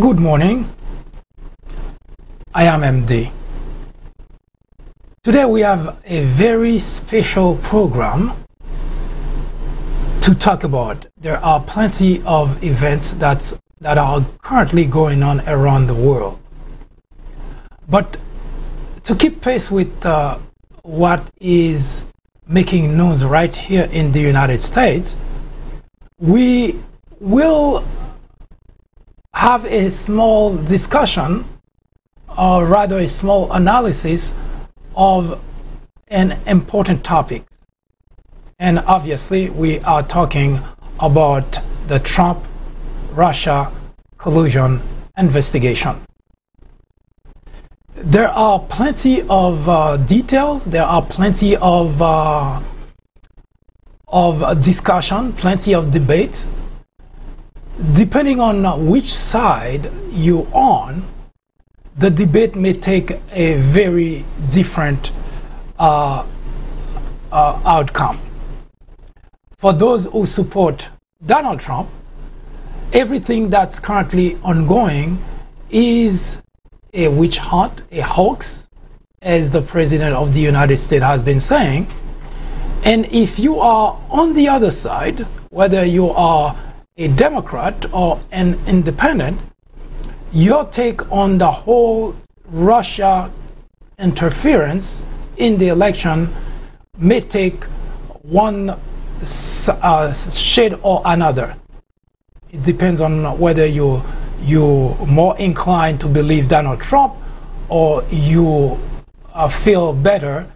Good morning. I am MD. Today we have a very special program to talk about. There are plenty of events that are currently going on around the world. But to keep pace with what is making news right here in the United States, we will have a small discussion, or rather a small analysis of an important topic. And obviously we are talking about the Trump-Russia collusion investigation. There are plenty of details, there are plenty of discussion, plenty of debate. Depending on which side you're on, the debate may take a very different outcome. For those who support Donald Trump, everything that's currently ongoing is a witch hunt, a hoax, as the President of the United States has been saying. And if you are on the other side, whether you are a Democrat or an independent, your take on the whole Russia interference in the election may take one shade or another. It depends on whether you're more inclined to believe Donald Trump, or you feel better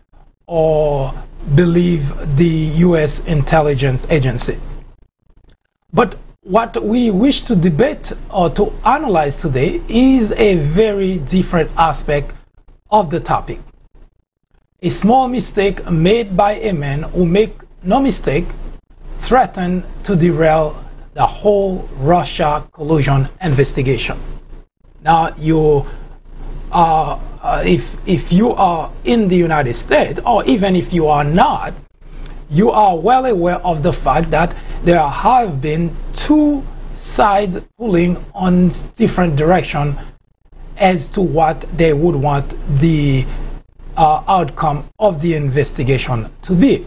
or believe the U.S. intelligence agency. But what we wish to debate or to analyze today is a very different aspect of the topic. A small mistake made by a man who make no mistake threatened to derail the whole Russia collusion investigation. Now, if you are in the United States, or even if you are not, you are well aware of the fact that there have been two sides pulling on different directions as to what they would want the outcome of the investigation to be.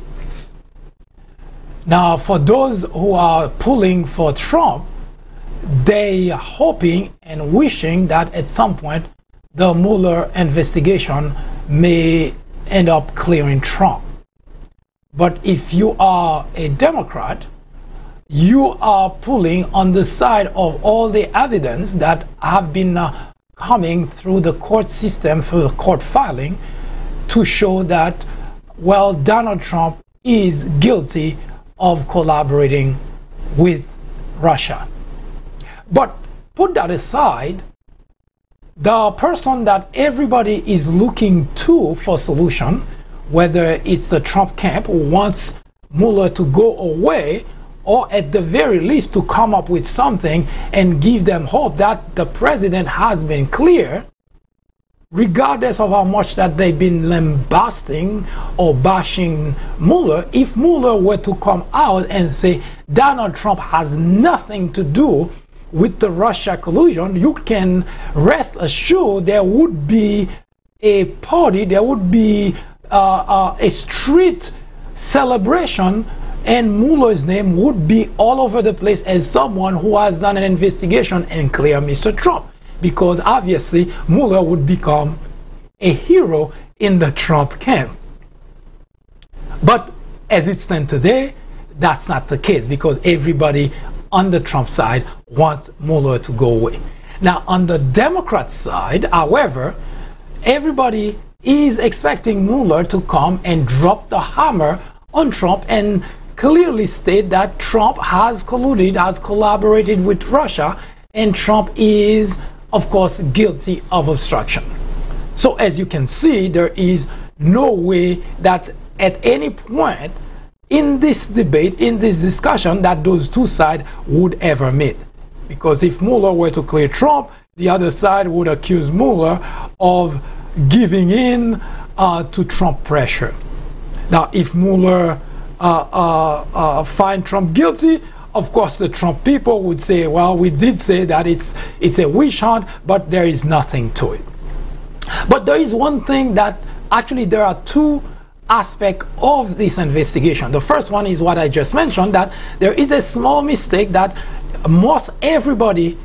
Now, for those who are pulling for Trump, they are hoping and wishing that at some point the Mueller investigation may end up clearing Trump. But if you are a Democrat, you are pulling on the side of all the evidence that have been coming through the court system, through the court filing, to show that, well, Donald Trump is guilty of collaborating with Russia. But put that aside, the person that everybody is looking to for solution, whether it's the Trump camp who wants Mueller to go away, or at the very least to come up with something and give them hope that the president has been clear, regardless of how much that they've been lambasting or bashing Mueller. If Mueller were to come out and say Donald Trump has nothing to do with the Russia collusion, you can rest assured there would be a party, there would be a street celebration, and Mueller's name would be all over the place as someone who has done an investigation and clear Mr. Trump, because obviously Mueller would become a hero in the Trump camp. But as it stands today, that's not the case, because everybody on the Trump side wants Mueller to go away. Now, on the Democrat side, however, everybody is expecting Mueller to come and drop the hammer on Trump and clearly state that Trump has colluded, has collaborated with Russia, and Trump is, of course, guilty of obstruction. So as you can see, there is no way that at any point in this debate, in this discussion, that those two sides would ever meet. Because if Mueller were to clear Trump, the other side would accuse Mueller of giving in to Trump pressure. Now, if Mueller find Trump guilty, of course, the Trump people would say, well, we did say that it's a witch hunt, but there is nothing to it. But there is one thing that actually there are two aspects of this investigation. The first one is what I just mentioned, that there is a small mistake that most everybody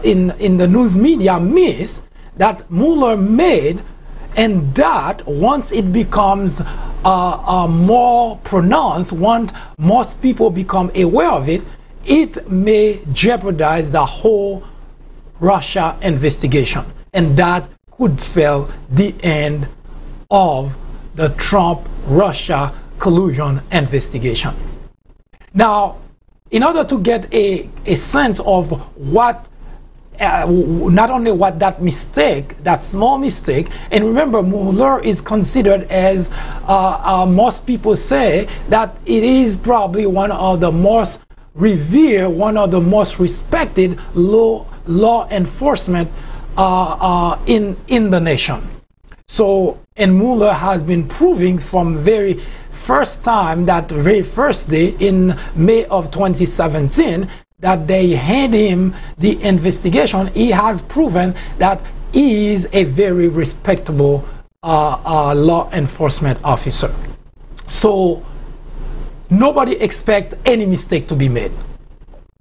in the news media missed, that Mueller made, and that once it becomes more pronounced, once most people become aware of it, it may jeopardize the whole Russia investigation, and that could spell the end of the Trump-Russia collusion investigation. Now, in order to get a sense of what not only what that mistake, that small mistake, and remember, Mueller is considered as, most people say, that it is probably one of the most revered, one of the most respected law enforcement in the nation. So, and Mueller has been proving from very first time, that very first day in May of 2017, that they hand him the investigation. He has proven that he is a very respectable law enforcement officer. So nobody expects any mistake to be made.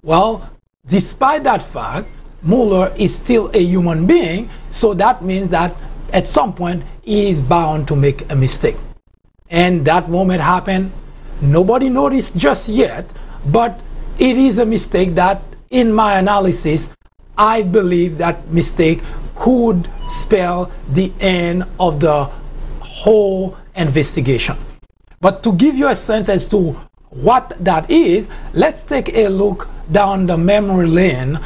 Well, despite that fact, Mueller is still a human being, so that means that at some point he is bound to make a mistake. And that moment happened. Nobody noticed just yet, but it is a mistake that, in my analysis, I believe that mistake could spell the end of the whole investigation. But to give you a sense as to what that is, let's take a look down the memory lane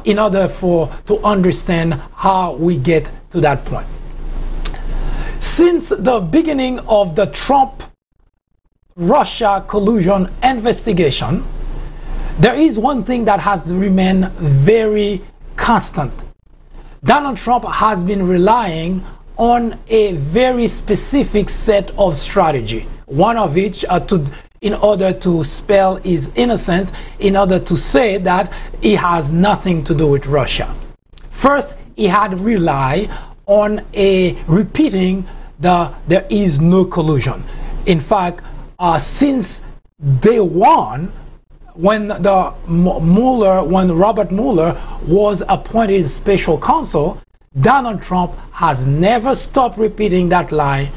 in order to understand how we get to that point. Since the beginning of the Trump-Russia collusion investigation, there is one thing that has remained very constant. Donald Trump has been relying on a very specific set of strategy. One of which, in order to spell his innocence, in order to say that he has nothing to do with Russia. First, he had relied on repeating there is no collusion. In fact, since day one, when Robert Mueller was appointed special counsel, Donald Trump has never stopped repeating that line.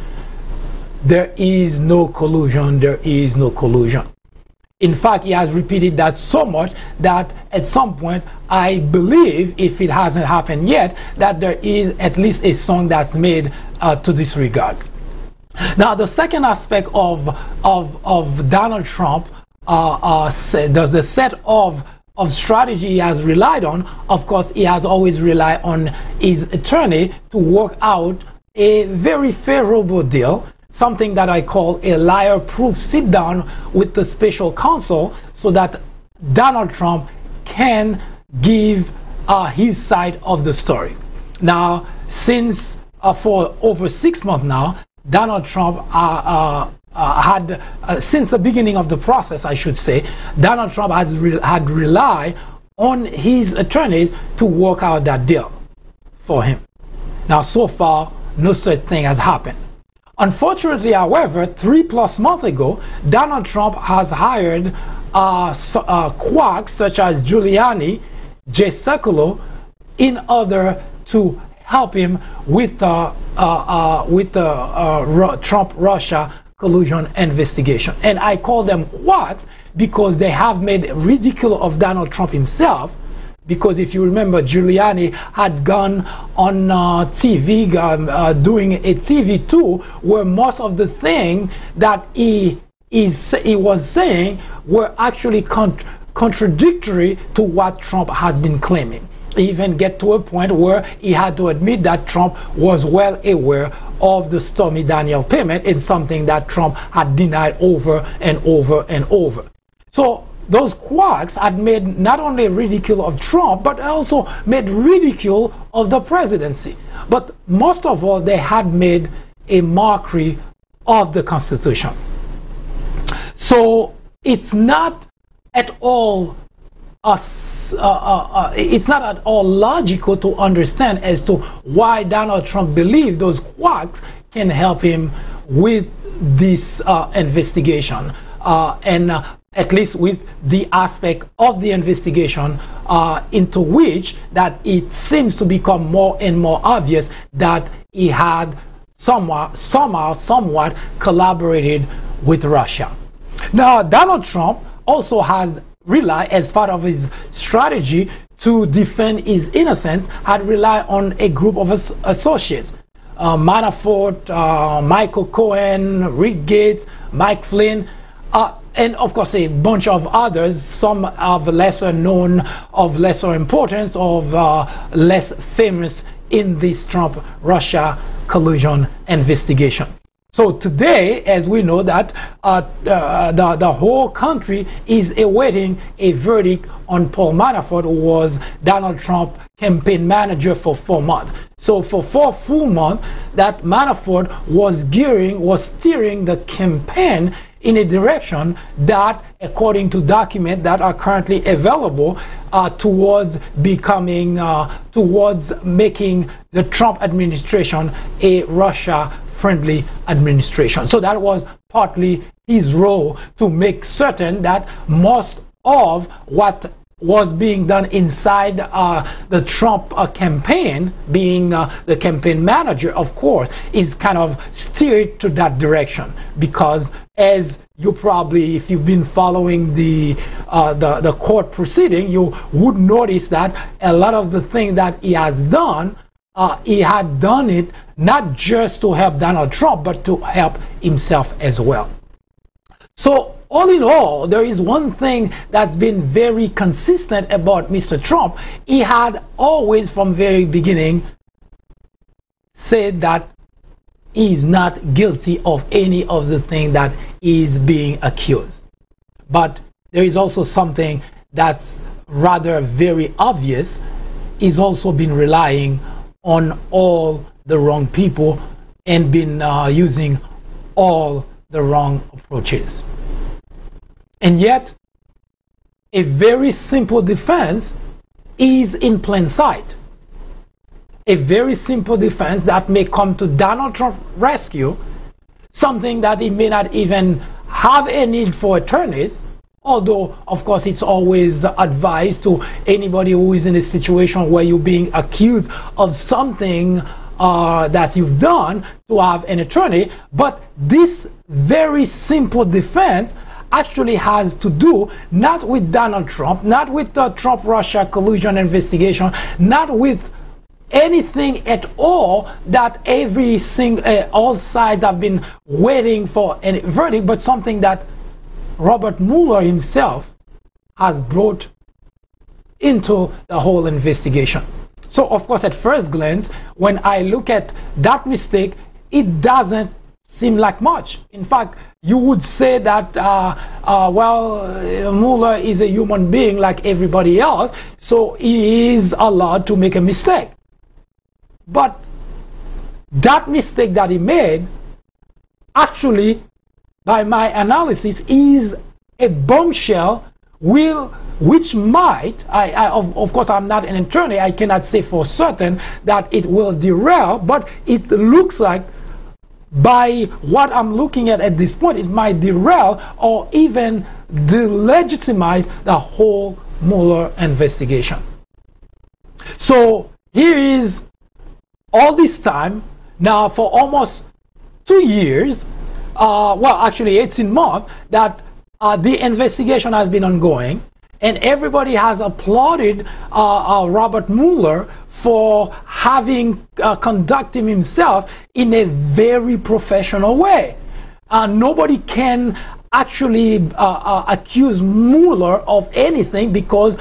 There is no collusion, there is no collusion. In fact, he has repeated that so much that at some point, I believe, if it hasn't happened yet, that there is at least a song that's made to this regard. Now, the second aspect of Donald Trump, the set of strategy he has relied on, of course, he has always relied on his attorney to work out a very favorable deal, something that I call a liar-proof sit-down with the special counsel, so that Donald Trump can give his side of the story. Now, since for over 6 months now, Donald Trump since the beginning of the process, I should say, Donald Trump had relied on his attorneys to work out that deal for him. Now, so far, no such thing has happened. Unfortunately, however, 3+ months ago, Donald Trump has hired quacks such as Giuliani, Jay Sekulow, in order to help him with the Trump-Russia collusion investigation. And I call them quacks because they have made ridicule of Donald Trump himself. Because if you remember, Giuliani had gone on TV, doing a TV tour where most of the things that he was saying were actually contradictory to what Trump has been claiming. Even get to a point where he had to admit that Trump was well aware of the Stormy Daniels payment. It's something that Trump had denied over and over and over. So those quacks had made not only ridicule of Trump, but also made ridicule of the presidency. But most of all, they had made a mockery of the Constitution. So it's not at all it's not at all logical to understand as to why Donald Trump believed those quacks can help him with this investigation, and at least with the aspect of the investigation into which that it seems to become more and more obvious that he had somewhat collaborated with Russia. Now, Donald Trump also has relied, as part of his strategy to defend his innocence, had relied on a group of associates. Manafort, Michael Cohen, Rick Gates, Mike Flynn, and of course a bunch of others, some of lesser known, of lesser importance, of less famous in this Trump-Russia collusion investigation. So today, as we know that the whole country is awaiting a verdict on Paul Manafort, who was Donald Trump's campaign manager for 4 months. So for 4 full months, that Manafort was steering the campaign in a direction that, according to documents that are currently available, towards making the Trump administration a Russia-friendly administration. So that was partly his role, to make certain that most of what was being done inside the Trump campaign, being the campaign manager, of course, is kind of steered to that direction. Because as you probably, if you've been following the court proceeding, you would notice that a lot of the things that he has done, he had done it not just to help Donald Trump, but to help himself as well. So all in all, there is one thing that's been very consistent about Mr. Trump. He had always, from very beginning, said that he is not guilty of any of the things that is being accused. But there is also something that's rather very obvious. He's also been relying on all the wrong people and been using all the wrong approaches. And yet, a very simple defense is in plain sight. A very simple defense that may come to Donald Trump's rescue, something that he may not even have a need for attorneys, although, of course, it's always advised to anybody who is in a situation where you're being accused of something that you've done to have an attorney. But this very simple defense actually has to do not with Donald Trump, not with the Trump-Russia collusion investigation, not with anything at all that all sides have been waiting for a verdict, but something that Robert Mueller himself has brought into the whole investigation. So, of course, at first glance, when I look at that mistake, it doesn't seem like much. In fact, you would say that, Mueller is a human being like everybody else, so he is allowed to make a mistake. But that mistake that he made, actually, by my analysis, is a bombshell which might, of course, I'm not an attorney, I cannot say for certain that it will derail, but it looks like, by what I'm looking at this point, it might derail or even delegitimize the whole Mueller investigation. So here is all this time, now for almost 2 years, well, actually 18 months, that the investigation has been ongoing, and everybody has applauded Robert Mueller for having conducted himself in a very professional way. Nobody can actually accuse Mueller of anything, because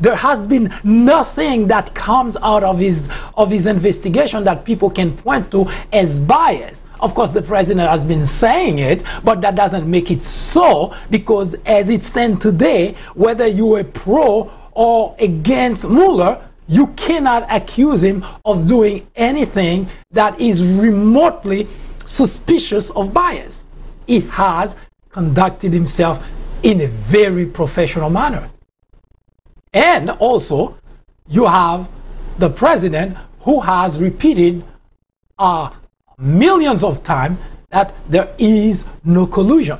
there has been nothing that comes out of his investigation that people can point to as bias. Of course, the president has been saying it, but that doesn't make it so, because as it stands today, whether you're a pro or against Mueller, you cannot accuse him of doing anything that is remotely suspicious of bias. He has conducted himself in a very professional manner. And also, you have the president who has repeated millions of times that there is no collusion.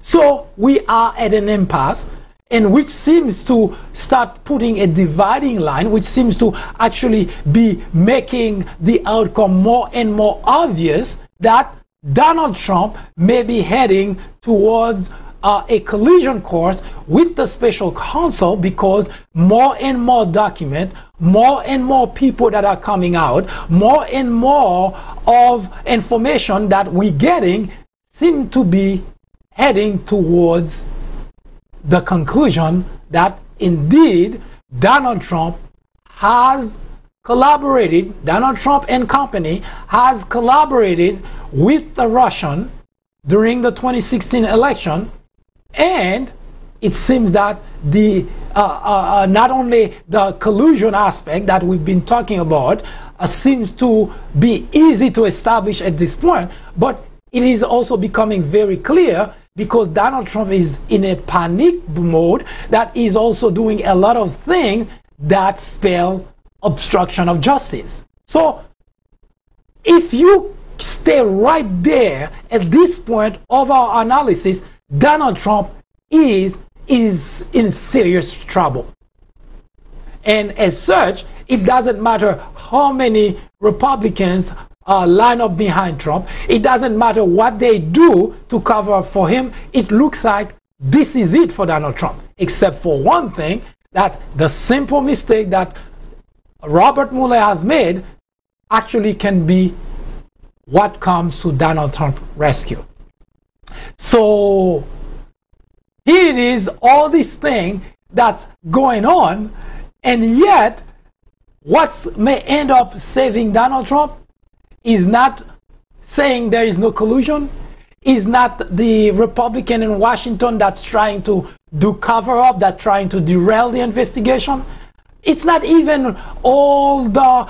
So we are at an impasse, and which seems to start putting a dividing line, which seems to actually be making the outcome more and more obvious that Donald Trump may be heading towards a collision course with the special counsel, because more and more documents, more and more people that are coming out, more and more of information that we're getting seem to be heading towards the conclusion that indeed Donald Trump has collaborated, Donald Trump and company has collaborated with the Russian during the 2016 election. And it seems that the not only the collusion aspect that we've been talking about seems to be easy to establish at this point, but it is also becoming very clear, because Donald Trump is in a panic mode that is also doing a lot of things that spell obstruction of justice. So if you stay right there at this point of our analysis, Donald Trump is in serious trouble. And as such, it doesn't matter how many Republicans line up behind Trump. It doesn't matter what they do to cover up for him. It looks like this is it for Donald Trump, except for one thing, that the simple mistake that Robert Mueller has made actually can be what comes to Donald Trump's rescue. So here it is, all this thing that's going on, and yet what may end up saving Donald Trump is not saying there is no collusion, is not the Republican in Washington that's trying to do cover up, that's trying to derail the investigation. It's not even all the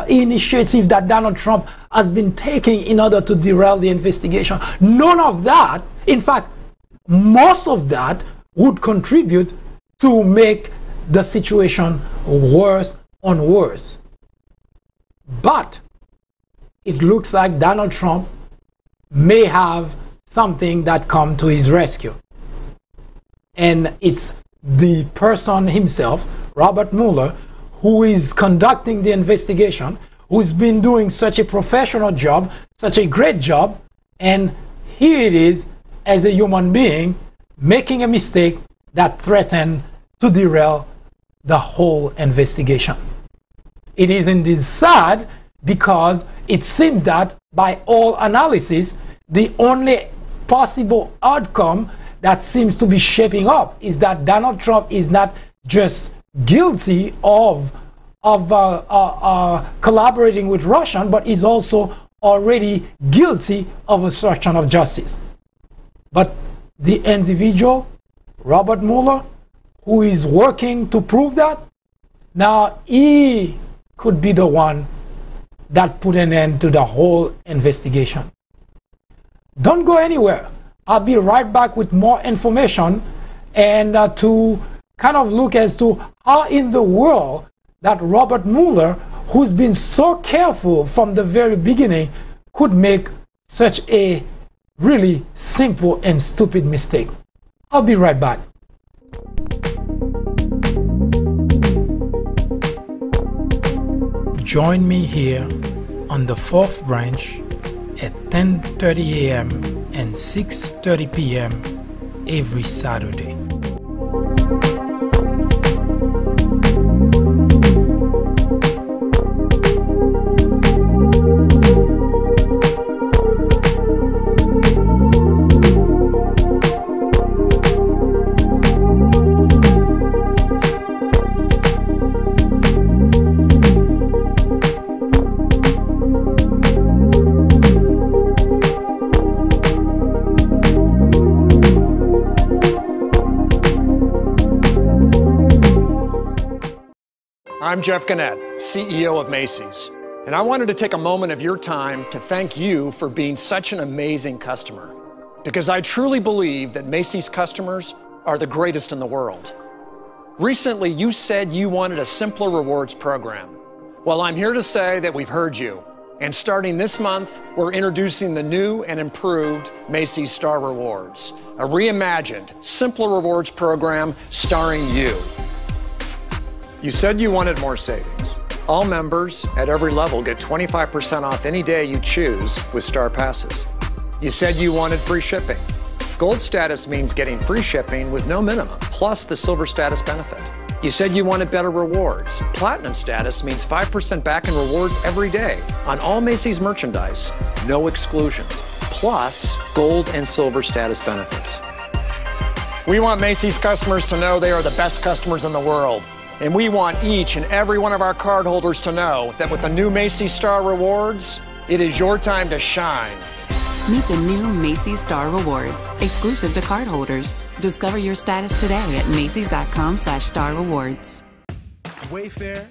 initiatives that Donald Trump has been taking in order to derail the investigation. None of that, in fact, most of that would contribute to make the situation worse and worse. But it looks like Donald Trump may have something that come to his rescue. And it's the person himself, Robert Mueller, who is conducting the investigation, who's been doing such a professional job, such a great job, and here it is, as a human being, making a mistake that threatened to derail the whole investigation. It is indeed sad, because it seems that by all analysis, the only possible outcome that seems to be shaping up is that Donald Trump is not just guilty of collaborating with Russia, but is also already guilty of obstruction of justice. But the individual, Robert Mueller, who is working to prove that, now he could be the one that put an end to the whole investigation. Don't go anywhere. I'll be right back with more information, and to kind of look as to how in the world that Robert Mueller, who's been so careful from the very beginning, could make such a really simple and stupid mistake. I'll be right back. Join me here on the 4th branch at 10:30 a.m. and 6:30 p.m. every Saturday. I'm Jeff Gannett, CEO of Macy's, and I wanted to take a moment of your time to thank you for being such an amazing customer. because I truly believe that Macy's customers are the greatest in the world. Recently, you said you wanted a simpler rewards program. Well, I'm here to say that we've heard you. And starting this month, we're introducing the new and improved Macy's Star Rewards, a reimagined, simpler rewards program starring you. You said you wanted more savings. All members at every level get 25% off any day you choose with Star Passes. You said you wanted free shipping. Gold status means getting free shipping with no minimum, plus the silver status benefit. You said you wanted better rewards. Platinum status means 5% back in rewards every day on all Macy's merchandise, no exclusions, plus gold and silver status benefits. We want Macy's customers to know they are the best customers in the world. And we want each and every one of our cardholders to know that with the new Macy's Star Rewards, it is your time to shine. Meet the new Macy's Star Rewards, exclusive to cardholders. Discover your status today at Macys.com/Star Rewards. Wayfair,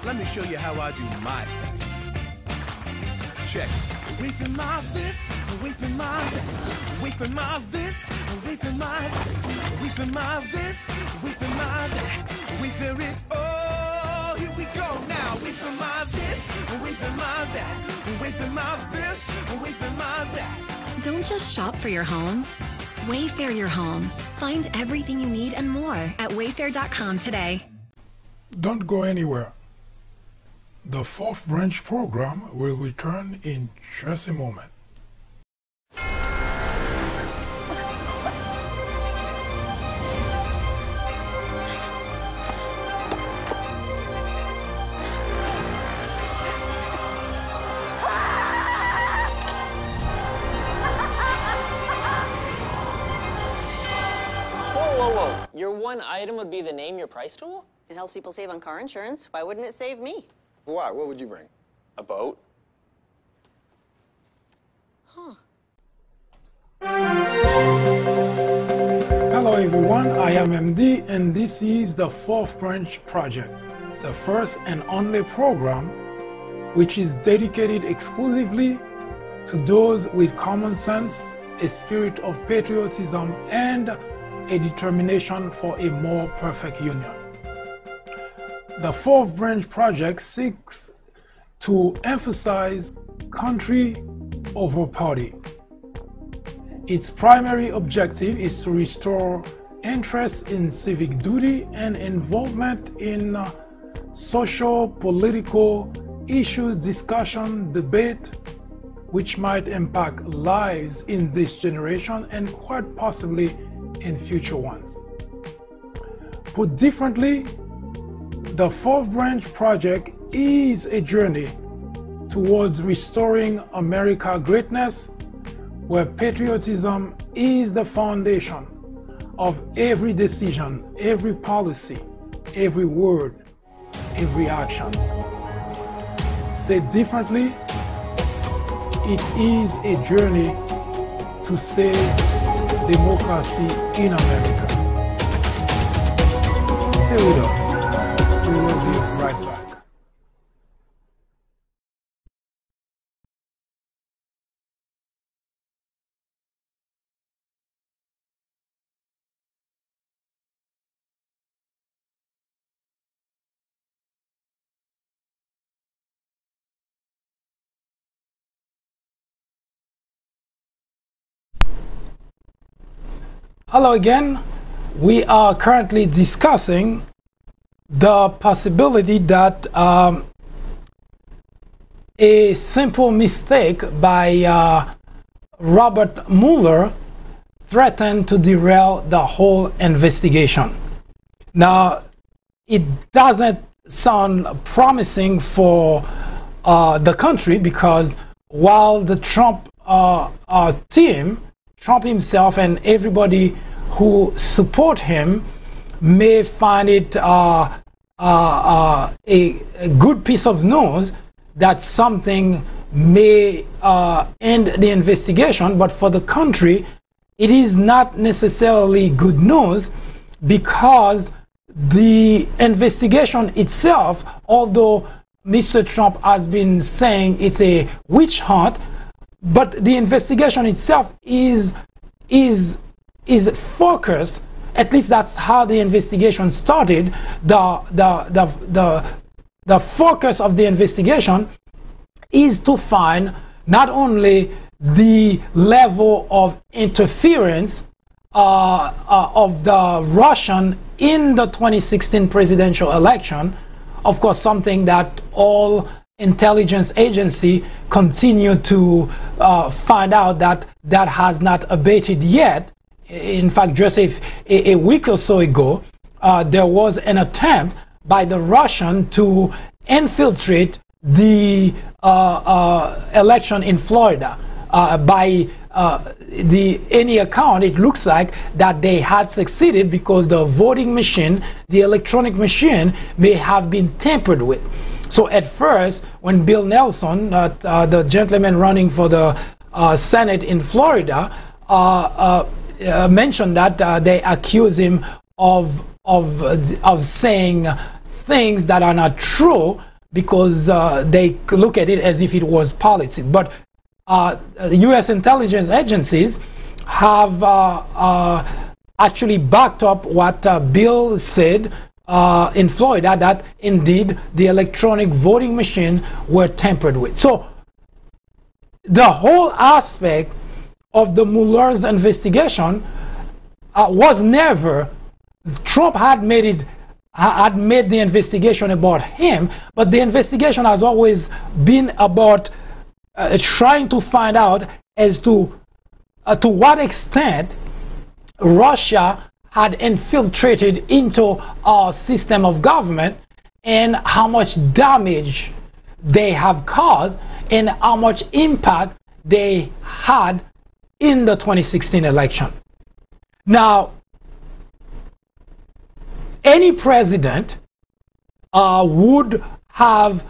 let me show you how I do my thing. Check. Wayfair my this, Wayfair my that. Wayfair my this, Wayfair my that. Wayfair my this, Wayfair my that. Wayfair it all. Here we go now. Wayfair my this, Wayfair my that. Wayfair my this, Wayfair my that. Don't just shop for your home. Wayfair your home. Find everything you need and more at wayfair.com today. Don't go anywhere. The fourth branch program will return in just a moment. Whoa. Your one item would be the name your price tool? It helps people save on car insurance. Why wouldn't it save me? Why? What would you bring? A boat? Huh. Hello everyone, I am MD and this is the Fourth Branch Project, the first and only program which is dedicated exclusively to those with common sense, a spirit of patriotism, and a determination for a more perfect union. The Fourth Branch Project seeks to emphasize country over party. Its primary objective is to restore interest in civic duty and involvement in social, political issues, discussion, debate, which might impact lives in this generation and quite possibly in future ones. Put differently, the Fourth Branch Project is a journey towards restoring America's greatness, where patriotism is the foundation of every decision, every policy, every word, every action. Said differently, it is a journey to save democracy in America. Stay with us. We will be right back. Hello again. We are currently discussing the possibility that a simple mistake by Robert Mueller threatened to derail the whole investigation. Now, it doesn't sound promising for the country, because while the Trump team, Trump himself and everybody who support him may find it a good piece of news that something may end the investigation, but for the country it is not necessarily good news, because the investigation itself, although Mr. Trump has been saying it's a witch hunt, but the investigation itself is focused. At least that's how the investigation started. The focus of the investigation is to find not only the level of interference of the Russian in the 2016 presidential election, of course, something that all intelligence agencies continue to find out that has not abated yet. In fact, just a week or so ago, there was an attempt by the Russian to infiltrate the election in Florida. By any account, it looks like that they had succeeded because the voting machine, the electronic machine, may have been tampered with. So at first, when Bill Nelson, the gentleman running for the Senate in Florida, mentioned that they accuse him of saying things that are not true because they look at it as if it was politics. But U.S. intelligence agencies have actually backed up what Bill said in Florida, that indeed the electronic voting machine were tampered with. So the whole aspect of the Mueller's investigation was never, Trump had made the investigation about him, but the investigation has always been about trying to find out as to what extent Russia had infiltrated into our system of government, and how much damage they have caused, and how much impact they had in the 2016 election. Now, any president would have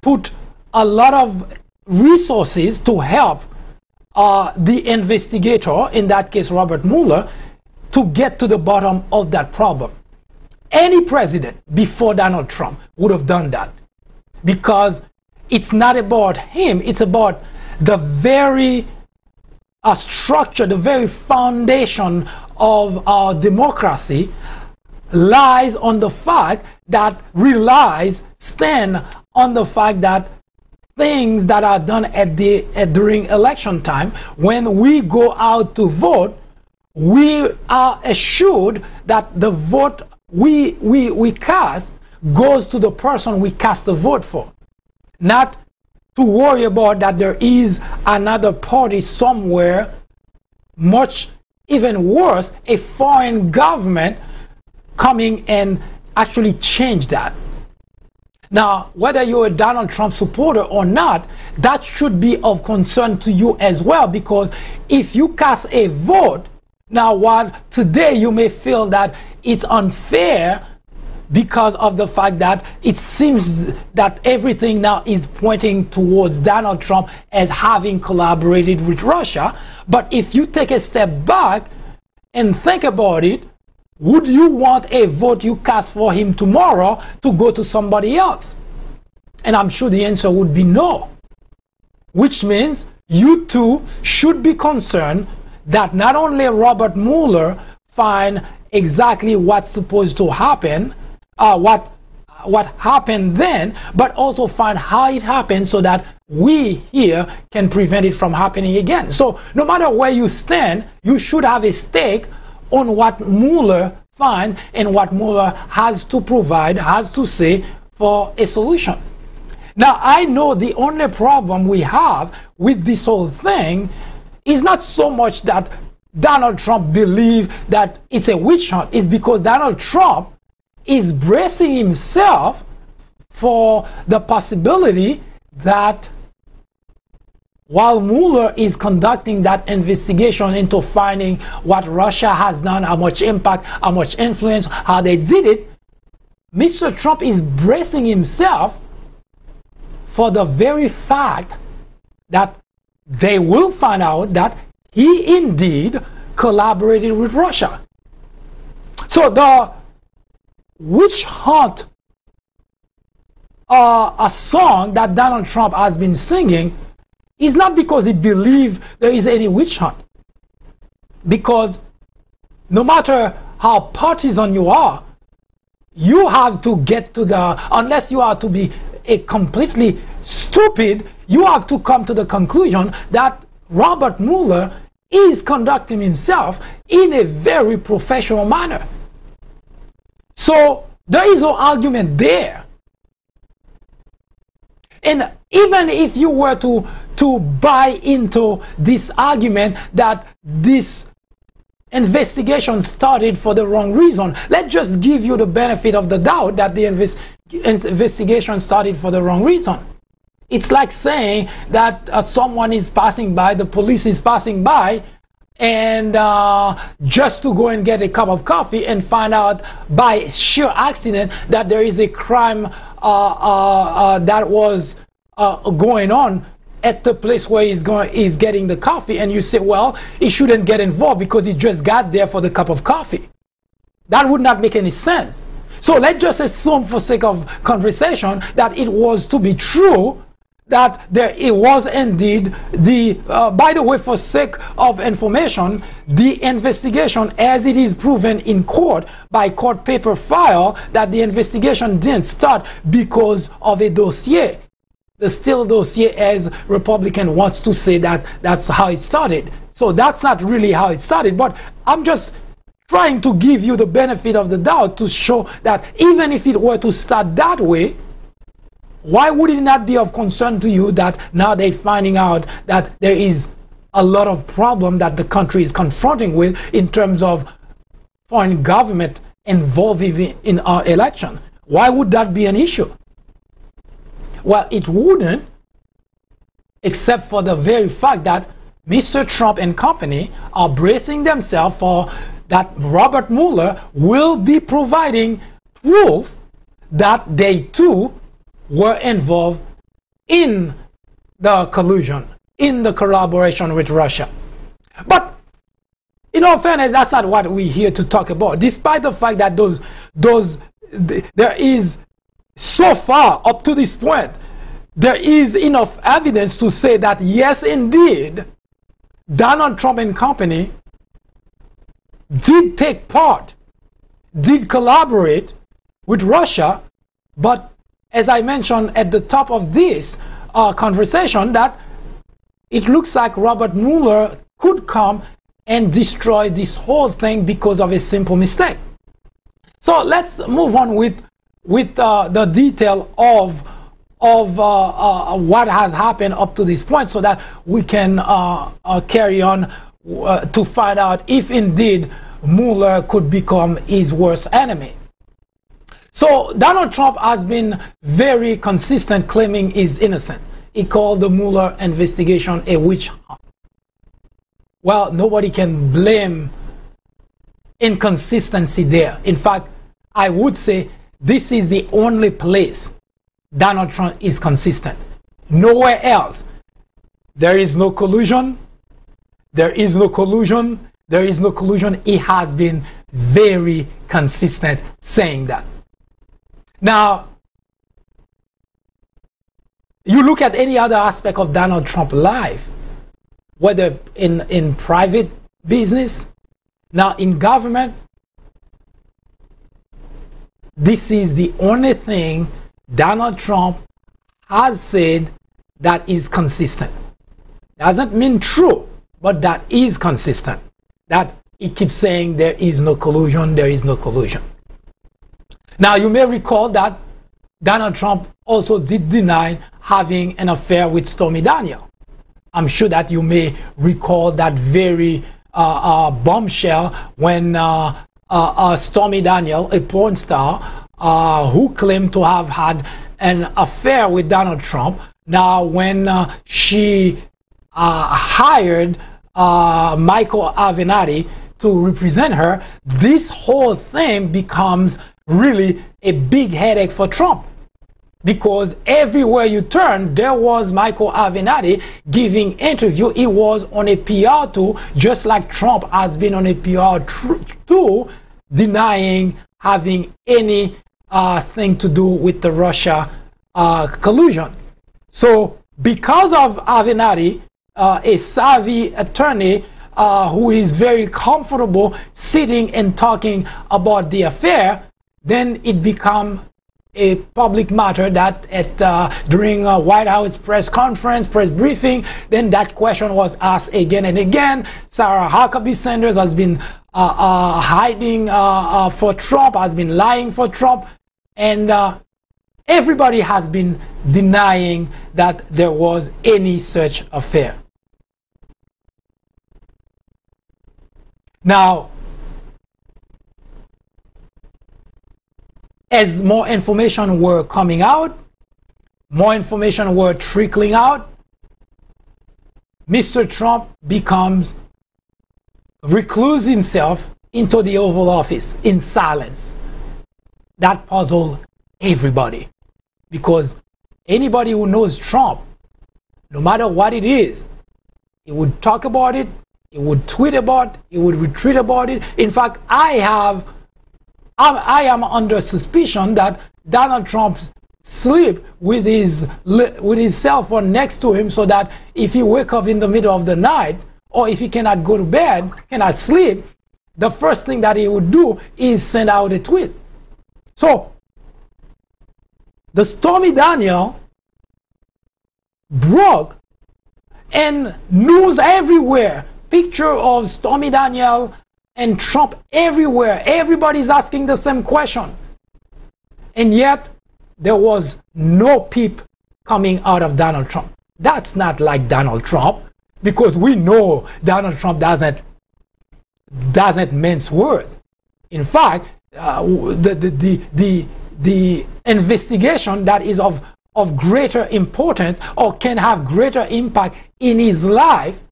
put a lot of resources to help the investigator, in that case Robert Mueller, to get to the bottom of that problem. Any president before Donald Trump would have done that, because it's not about him, it's about the very structure, the very foundation of our democracy lies on the fact that stand on the fact that things that are done during election time, when we go out to vote, we are assured that the vote we cast goes to the person we cast the vote for. Not to worry about that there is another party somewhere, much even worse, a foreign government coming and actually change that. Now, whether you're a Donald Trump supporter or not, that should be of concern to you as well, because if you cast a vote, now while today you may feel that it's unfair because of the fact that it seems that everything now is pointing towards Donald Trump as having collaborated with Russia, but if you take a step back and think about it, would you want a vote you cast for him tomorrow to go to somebody else? And I'm sure the answer would be no. Which means you too should be concerned that not only Robert Mueller find exactly what's supposed to happen, what happened then, but also find how it happened so that we here can prevent it from happening again. So no matter where you stand, you should have a stake on what Mueller finds and what Mueller has to provide, has to say for a solution. Now, I know the only problem we have with this whole thing is not so much that Donald Trump believes that it's a witch hunt. It's because Donald Trump is bracing himself for the possibility that while Mueller is conducting that investigation into finding what Russia has done, how much impact, how much influence, how they did it, Mr. Trump is bracing himself for the very fact that they will find out that he indeed collaborated with Russia. So the witch hunt, a song that Donald Trump has been singing, It's not because he believes there is any witch hunt. Because no matter how partisan you are, you have to get to the, unless you are to be a completely stupid, you have to come to the conclusion that Robert Mueller is conducting himself in a very professional manner. So there is no argument there. And even if you were to buy into this argument that this investigation started for the wrong reason, let's just give you the benefit of the doubt that the investigation started for the wrong reason. It's like saying that someone is passing by, the police is passing by, and just to go and get a cup of coffee and find out by sheer accident that there is a crime that was going on at the place where he's getting the coffee, and you say, well, he shouldn't get involved because he just got there for the cup of coffee. That would not make any sense. So let's just assume, for sake of conversation, that it was to be true, that it was indeed the, by the way, for sake of information, the investigation, as it is proven in court by court paper file, that the investigation didn't start because of a dossier. The Steele dossier, as Republican wants to say that that's how it started. So that's not really how it started, but I'm just trying to give you the benefit of the doubt to show that even if it were to start that way, why would it not be of concern to you that now they're finding out that there is a lot of problem that the country is confronting with in terms of foreign government involving in our election? Why would that be an issue? Well, it wouldn't, except for the very fact that Mr. Trump and company are bracing themselves for that Robert Mueller will be providing proof that they too were involved in the collusion, in the collaboration with Russia. But in all fairness, that's not what we're here to talk about. Despite the fact that there is, so far up to this point, there is enough evidence to say that yes, indeed, Donald Trump and company did take part, did collaborate with Russia, but as I mentioned at the top of this conversation, that it looks like Robert Mueller could come and destroy this whole thing because of a simple mistake. So let's move on with the detail of what has happened up to this point, so that we can carry on to find out if indeed Mueller could become his worst enemy. So Donald Trump has been very consistent claiming his innocence. He called the Mueller investigation a witch hunt. Well, nobody can blame inconsistency there. In fact, I would say this is the only place Donald Trump is consistent. Nowhere else. There is no collusion. There is no collusion. There is no collusion. He has been very consistent saying that. Now, you look at any other aspect of Donald Trump's life, whether in private business, now in government, this is the only thing Donald Trump has said that is consistent. Doesn't mean true, but that is consistent. That he keeps saying there is no collusion, there is no collusion. Now, you may recall that Donald Trump also did deny having an affair with Stormy Daniels. I'm sure that you may recall that very bombshell when Stormy Daniels, a porn star, who claimed to have had an affair with Donald Trump, now when she hired Michael Avenatti to represent her, this whole thing becomes really a big headache for Trump, because everywhere you turn, there was Michael Avenatti giving interview. He was on a PR tour, just like Trump has been on a PR tour, denying having any thing to do with the Russia collusion. So because of Avenatti, a savvy attorney who is very comfortable sitting and talking about the affair, then it becomes a public matter that during a White House press conference, press briefing, then that question was asked again and again. Sarah Huckabee Sanders has been hiding for Trump, has been lying for Trump, and everybody has been denying that there was any such affair. Now, as more information were coming out, more information were trickling out, Mr. Trump recluses himself into the Oval Office in silence. That puzzled everybody, because anybody who knows Trump, no matter what it is, he would talk about it, he would tweet about it, he would retweet about it. In fact, I am under suspicion that Donald Trump sleep with his cell phone next to him, so that if he wake up in the middle of the night, or if he cannot go to bed, cannot sleep, the first thing that he would do is send out a tweet. So the Stormy Daniels broke, and news everywhere, picture of Stormy Daniels and Trump everywhere. Everybody's asking the same question. And yet, there was no peep coming out of Donald Trump. That's not like Donald Trump, because we know Donald Trump doesn't mince words. In fact, the investigation that is of greater importance, or can have greater impact in his life,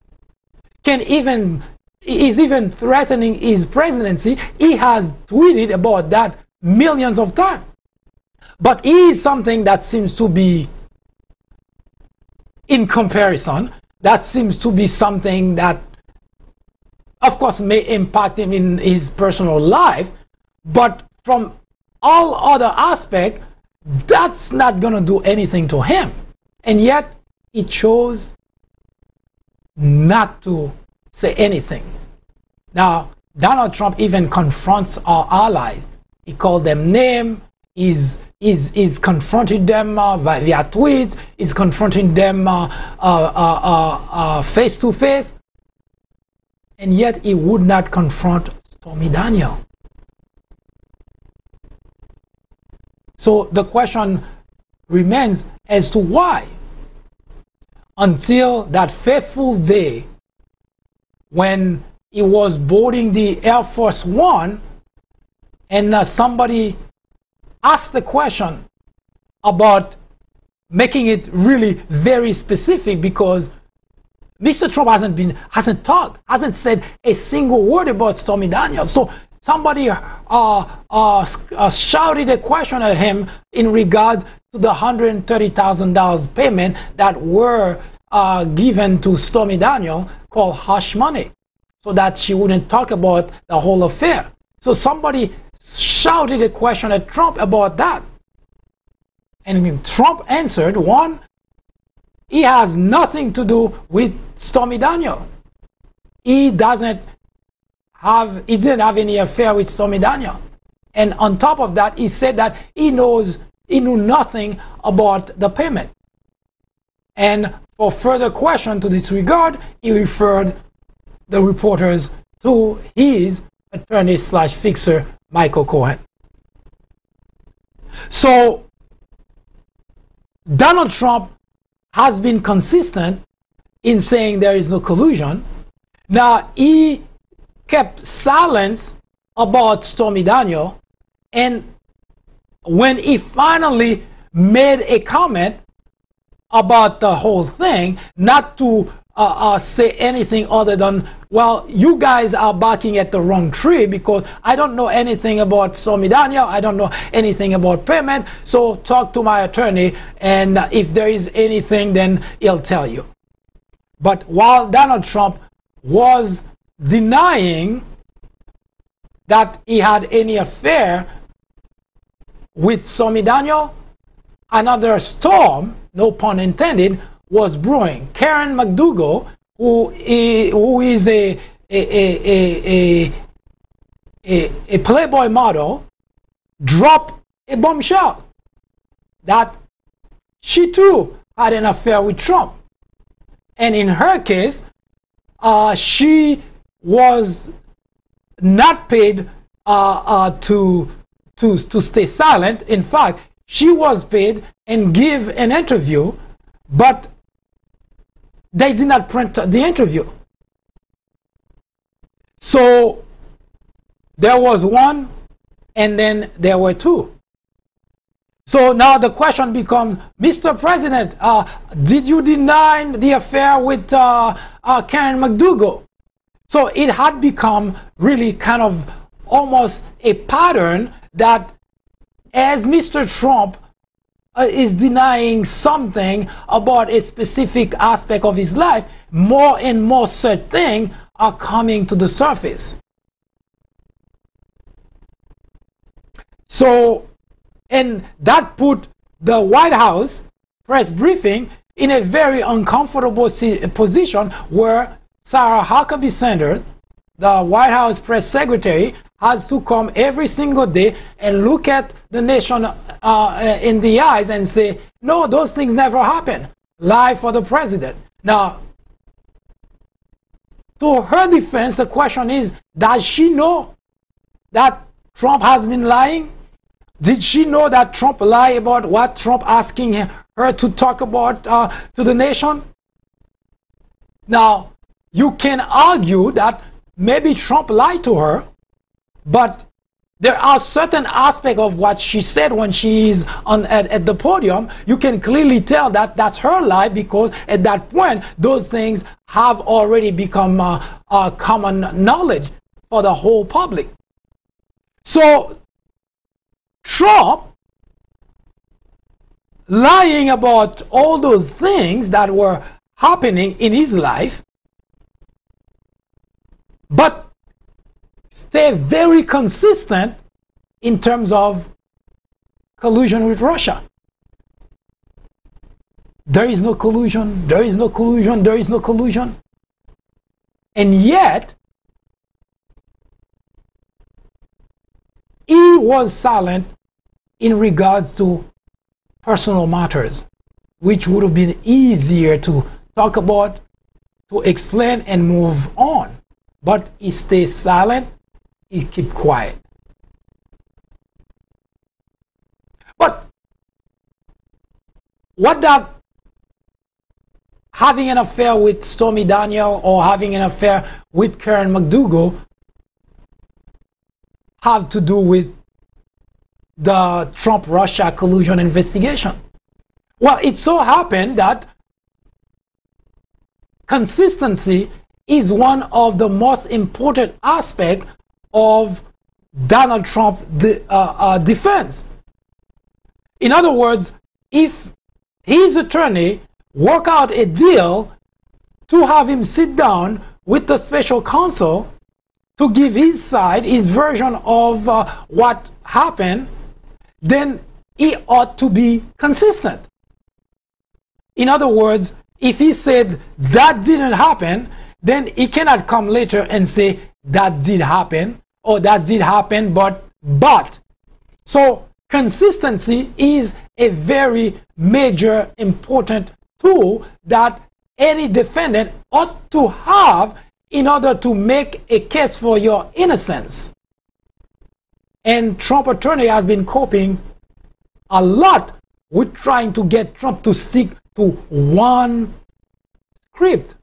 is even threatening his presidency. He has tweeted about that millions of times. But he is something that seems to be, in comparison, that seems to be something that, of course, may impact him in his personal life, but from all other aspects, that's not going to do anything to him. And yet, he chose not to say anything. Now, Donald Trump even confronts our allies. He called them names. He's confronted them via tweets. He's confronting them face to face. And yet, he would not confront Stormy Daniels. So the question remains as to why, until that fateful day when he was boarding the Air Force One, and somebody asked the question about making it really very specific, because Mr. Trump hasn't said a single word about Stormy Daniels. So somebody shouted a question at him in regards to the $130,000 payment that were given to Stormy Daniels, called hush money, so that she wouldn't talk about the whole affair. So somebody shouted a question at Trump about that. And Trump answered, one, he has nothing to do with Stormy Daniels. He didn't have any affair with Stormy Daniels. And on top of that, he said that he knew nothing about the payment. And for further question to this regard, he referred the reporters to his attorney / fixer, Michael Cohen. So Donald Trump has been consistent in saying there is no collusion. Now, he kept silence about Stormy Daniels, and when he finally made a comment about the whole thing, not to say anything other than, well, you guys are barking at the wrong tree, because I don't know anything about Stormy Daniels, I don't know anything about payment, so talk to my attorney, and if there is anything, then he'll tell you. But while Donald Trump was denying that he had any affair with Stormy Daniels, another storm, no pun intended, was brewing. Karen McDougal, who is a Playboy model, dropped a bombshell that she too had an affair with Trump. And in her case, she was not paid to stay silent. In fact, she was paid and give an interview, but they did not print the interview. So there was one, and then there were two. So now the question becomes, Mr. President, did you deny the affair with Karen McDougal? So it had become really kind of almost a pattern that as Mr. Trump is denying something about a specific aspect of his life, more and more such things are coming to the surface. So, and that put the White House press briefing in a very uncomfortable position where Sarah Huckabee Sanders, the White House press secretary, has to come every single day and look at the nation in the eyes and say, no, those things never happen. Lie for the president. Now, to her defense, the question is, does she know that Trump has been lying? Did she know that Trump lied about what Trump asking her to talk about to the nation? Now, you can argue that maybe Trump lied to her, but there are certain aspects of what she said when she is at the podium. You can clearly tell that that's her lie, because at that point, those things have already become common knowledge for the whole public. So Trump lying about all those things that were happening in his life, but stay very consistent in terms of collusion with Russia. There is no collusion, there is no collusion, there is no collusion. And yet, he was silent in regards to personal matters, which would have been easier to talk about, to explain and move on. But he stays silent, he keep quiet. But what that having an affair with Stormy Daniels or having an affair with Karen McDougal have to do with the Trump-Russia collusion investigation? Well, it so happened that consistency is one of the most important aspects of Donald Trump's defense. In other words, if his attorney work out a deal to have him sit down with the special counsel to give his side, his version of what happened, then he ought to be consistent. In other words, if he said that didn't happen, then he cannot come later and say that did happen or that did happen, but. So consistency is a very major, important tool that any defendant ought to have in order to make a case for your innocence. And Trump attorney has been coping a lot with trying to get Trump to stick to one script.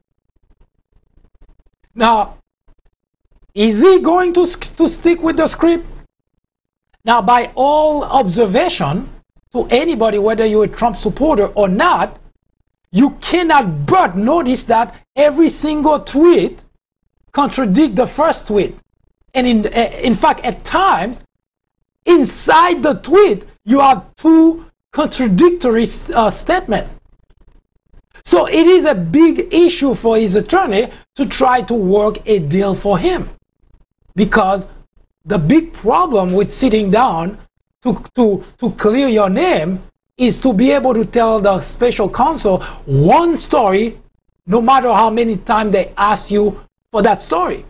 Now, is he going to stick with the script? Now, by all observation, to anybody, whether you're a Trump supporter or not, you cannot but notice that every single tweet contradicts the first tweet. And in fact, at times, inside the tweet, you have two contradictory statements. So it is a big issue for his attorney to try to work a deal for him. Because the big problem with sitting down to clear your name is to be able to tell the special counsel one story, no matter how many times they ask you for that story.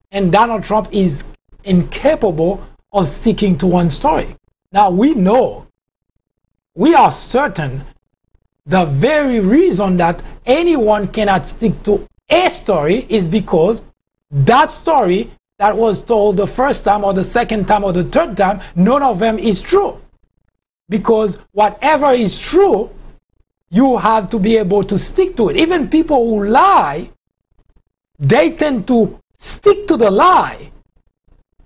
And Donald Trump is incapable of sticking to one story. Now we know, we are certain, the very reason that anyone cannot stick to a story is because that story that was told the first time or the second time or the third time, none of them is true. Because whatever is true, you have to be able to stick to it. Even people who lie, they tend to stick to the lie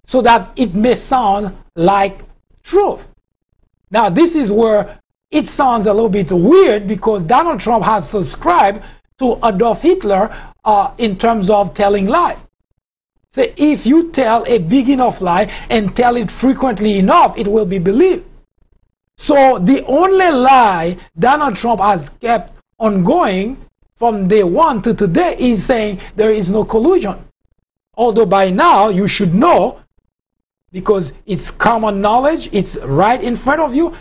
so that it may sound like truth. Now, this is where it sounds a little bit weird, because Donald Trump has subscribed to Adolf Hitler in terms of telling lie. So if you tell a big enough lie and tell it frequently enough, it will be believed. So the only lie Donald Trump has kept ongoing from day one to today is saying there is no collusion. Although by now you should know, because it's common knowledge, it's right in front of you.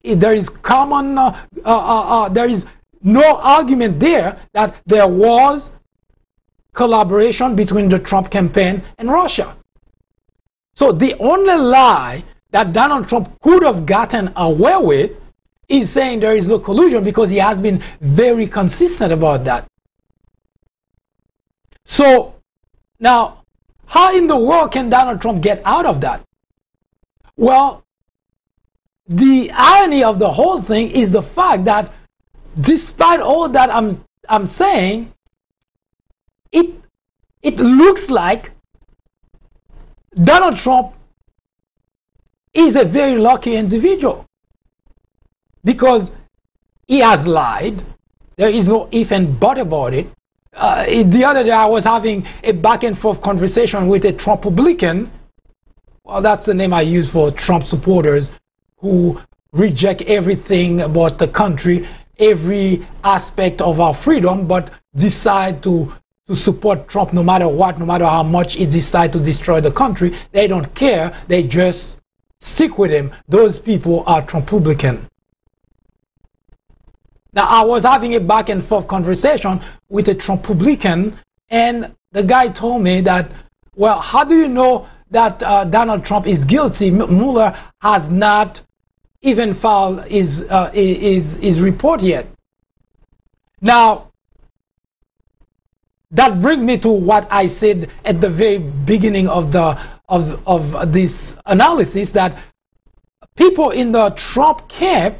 There is there is no argument there that there was collaboration between the Trump campaign and Russia. So the only lie that Donald Trump could have gotten away with is saying there is no collusion, because he has been very consistent about that. So now, how in the world can Donald Trump get out of that? Well, the irony of the whole thing is the fact that despite all that I'm saying, it looks like Donald Trump is a very lucky individual, because he has lied. There is no if and but about it. The other day I was having a back and forth conversation with a Trump Republican. Well, that's the name I use for Trump supporters who reject everything about the country, every aspect of our freedom, but decide to support Trump no matter what, no matter how much he decides to destroy the country. They don't care. They just stick with him. Those people are Trump Republican. Now, I was having a back and forth conversation with a Trump Republican, and the guy told me that, well, how do you know that Donald Trump is guilty? Mueller has not even filed his report yet. Now, that brings me to what I said at the very beginning of this analysis, that people in the Trump camp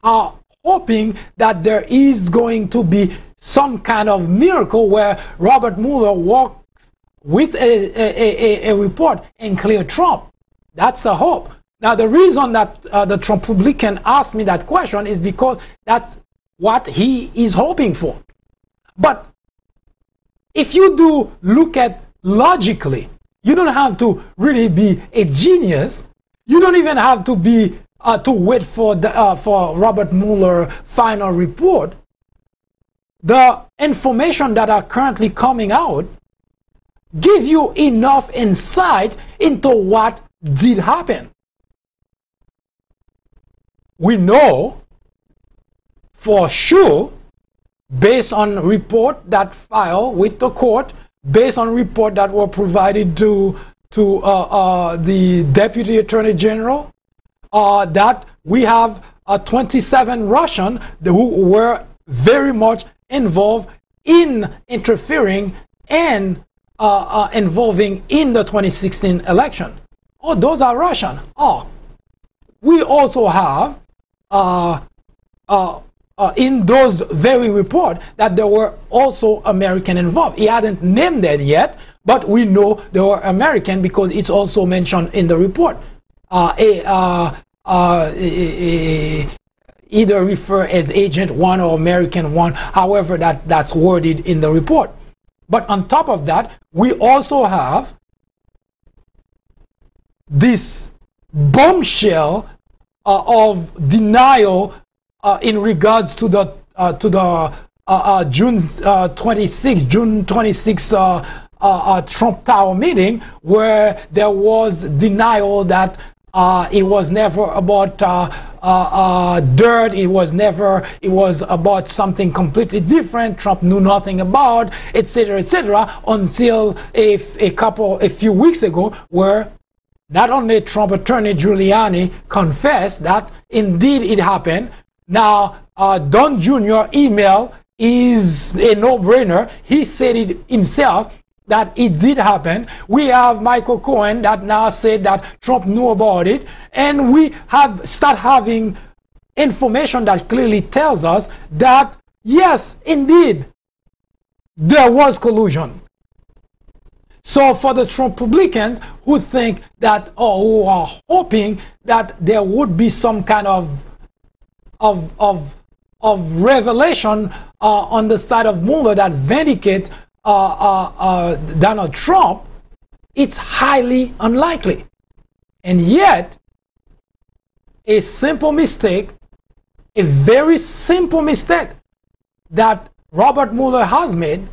are hoping that there is going to be some kind of miracle where Robert Mueller walks with a report and clear Trump. That's the hope. Now, the reason that the Trump Republican asked me that question is because that's what he is hoping for. But if you do look at logically, you don't have to really be a genius. You don't even have to be to wait for Robert Mueller's final report. The information that are currently coming out give you enough insight into what did happen. We know for sure, based on report that filed with the court, based on report that were provided to the Deputy Attorney General, that we have 27 Russians who were very much involved in interfering and involving in the 2016 election. Oh, those are Russian. Oh, we also have in those very report that there were also American involved. He hadn't named that yet, but we know there were American because it's also mentioned in the report. Either refer as Agent 1 or American 1, however that's worded in the report. But on top of that, we also have this bombshell of denial in regards to the June 26 Trump Tower meeting, where there was denial that It was never about dirt. It was about something completely different. Trump knew nothing about, etc., until a few weeks ago, where not only Trump attorney Giuliani confessed that indeed it happened. Now, Don Jr. email is a no-brainer. He said it himself that it did happen. We have Michael Cohen that now said that Trump knew about it, and we have start having information that clearly tells us that yes, indeed, there was collusion. So for the Trump Republicans who think that, or who are hoping that there would be some kind of revelation on the side of Mueller that vindicate Donald Trump, it's highly unlikely. And yet, a simple mistake, a very simple mistake that Robert Mueller has made,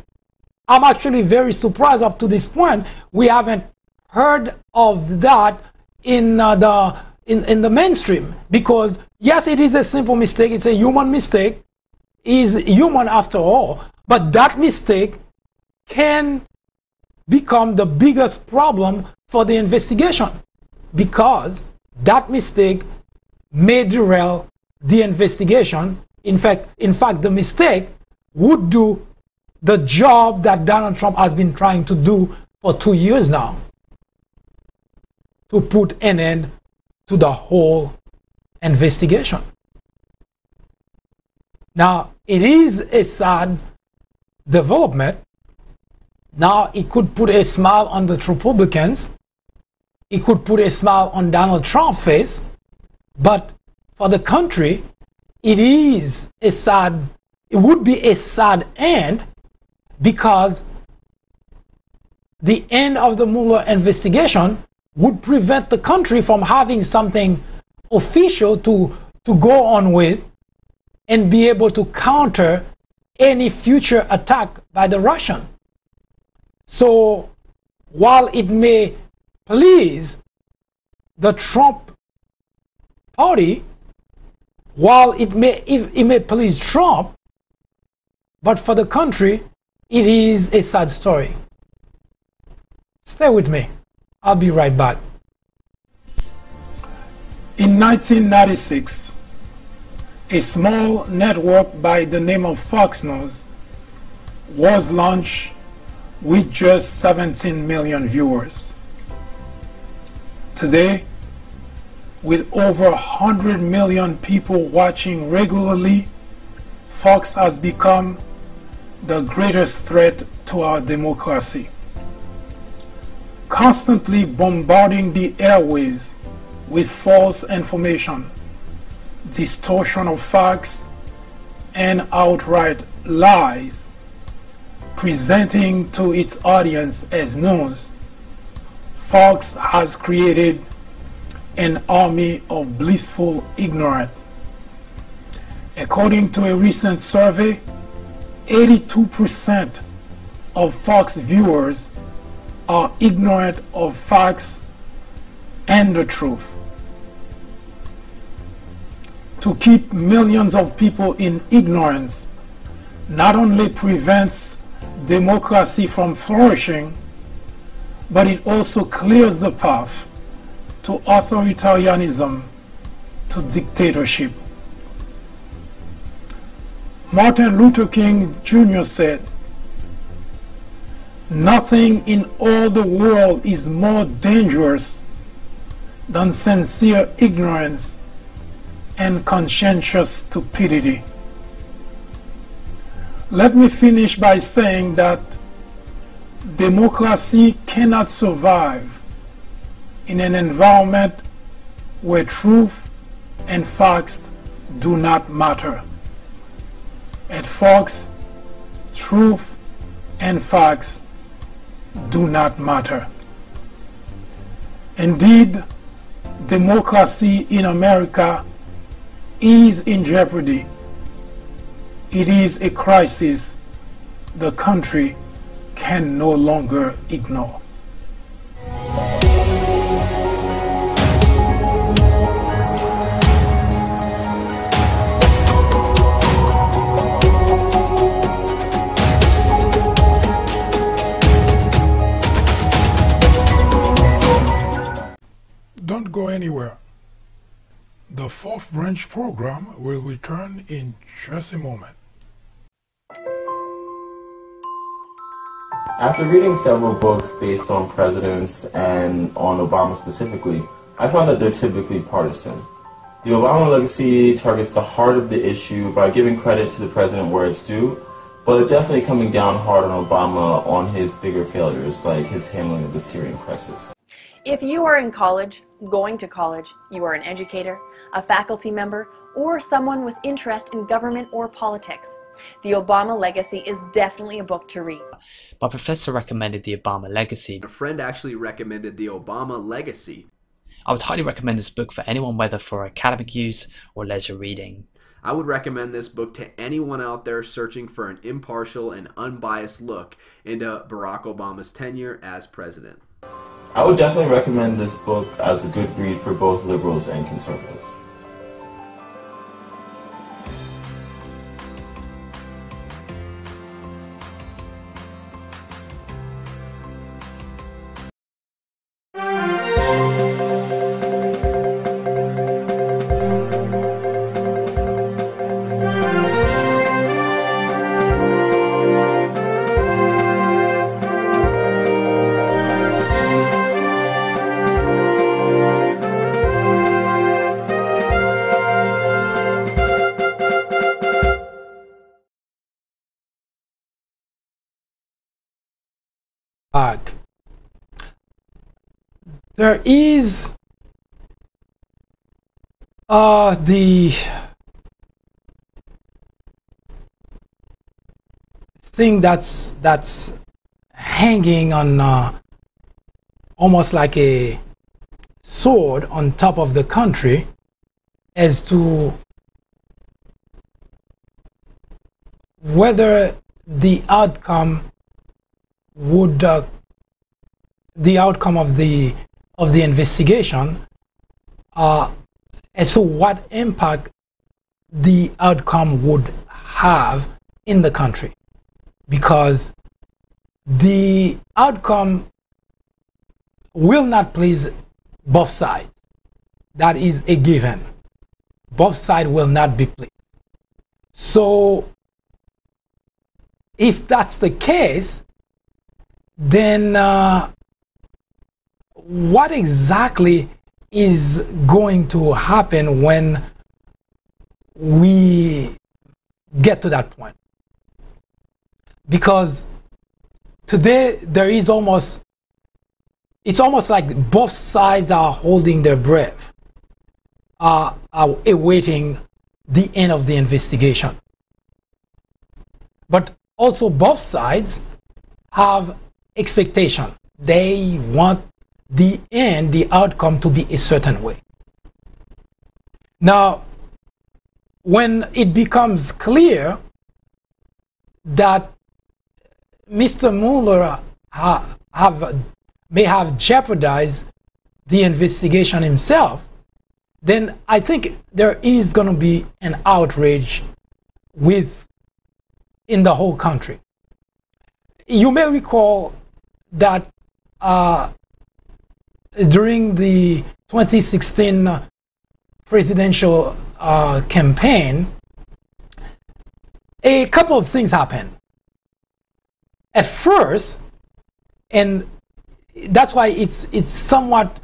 I'm actually very surprised up to this point we haven't heard of that in the mainstream, because yes, it is a simple mistake, it's a human mistake, is human after all, but that mistake can become the biggest problem for the investigation, because that mistake may derail the investigation. In fact, the mistake would do the job that Donald Trump has been trying to do for 2 years now, to put an end to the whole investigation. Now, it is a sad development. Now, it could put a smile on the Republicans. It could put a smile on Donald Trump's face. But for the country, it would be a sad end, because the end of the Mueller investigation would prevent the country from having something official to go on with and be able to counter any future attack by the Russian. So while it may please the Trump party, while it may please Trump, but for the country, it is a sad story. Stay with me. I'll be right back. In 1996, a small network by the name of Fox News was launched with just 17 million viewers. Today, with over 100 million people watching regularly, Fox has become the greatest threat to our democracy, constantly bombarding the airwaves with false information, distortion of facts, and outright lies, presenting to its audience as news. Fox has created an army of blissful ignorance. According to a recent survey, 82% of Fox viewers are ignorant of facts and the truth. To keep millions of people in ignorance not only prevents democracy from flourishing, but it also clears the path to authoritarianism, to dictatorship. Martin Luther King Jr. said, "Nothing in all the world is more dangerous than sincere ignorance and conscientious stupidity." Let me finish by saying that democracy cannot survive in an environment where truth and facts do not matter. At Fox, truth and facts do not matter. Indeed, democracy in America is in jeopardy. It is a crisis the country can no longer ignore. The fourth branch program will return in just a moment. After reading several books based on presidents and on Obama specifically, I found that they're typically partisan. The Obama legacy targets the heart of the issue by giving credit to the president where it's due, but definitely coming down hard on Obama on his bigger failures, like his handling of the Syrian crisis. If you are in college, going to college, you are an educator, a faculty member, or someone with interest in government or politics, the Obama Legacy is definitely a book to read. My professor recommended the Obama Legacy. A friend actually recommended the Obama Legacy. I would highly recommend this book for anyone, whether for academic use or leisure reading. I would recommend this book to anyone out there searching for an impartial and unbiased look into Barack Obama's tenure as president. I would definitely recommend this book as a good read for both liberals and conservatives. There is the thing that's hanging on almost like a sword on top of the country as to whether the outcome would the outcome of the investigation as to what impact the outcome would have in the country, because the outcome will not please both sides. That is a given. Both sides will not be pleased. So if that's the case, then what exactly is going to happen when we get to that point? Because today there is it's almost like both sides are holding their breath, are awaiting the end of the investigation. But also both sides have expectation. They want the end, the outcome, to be a certain way. Now, when it becomes clear that Mr. Mueller may have jeopardized the investigation himself, then I think there is going to be an outrage in the whole country. You may recall that during the 2016 presidential campaign, a couple of things happened. At first, and that's why it's somewhat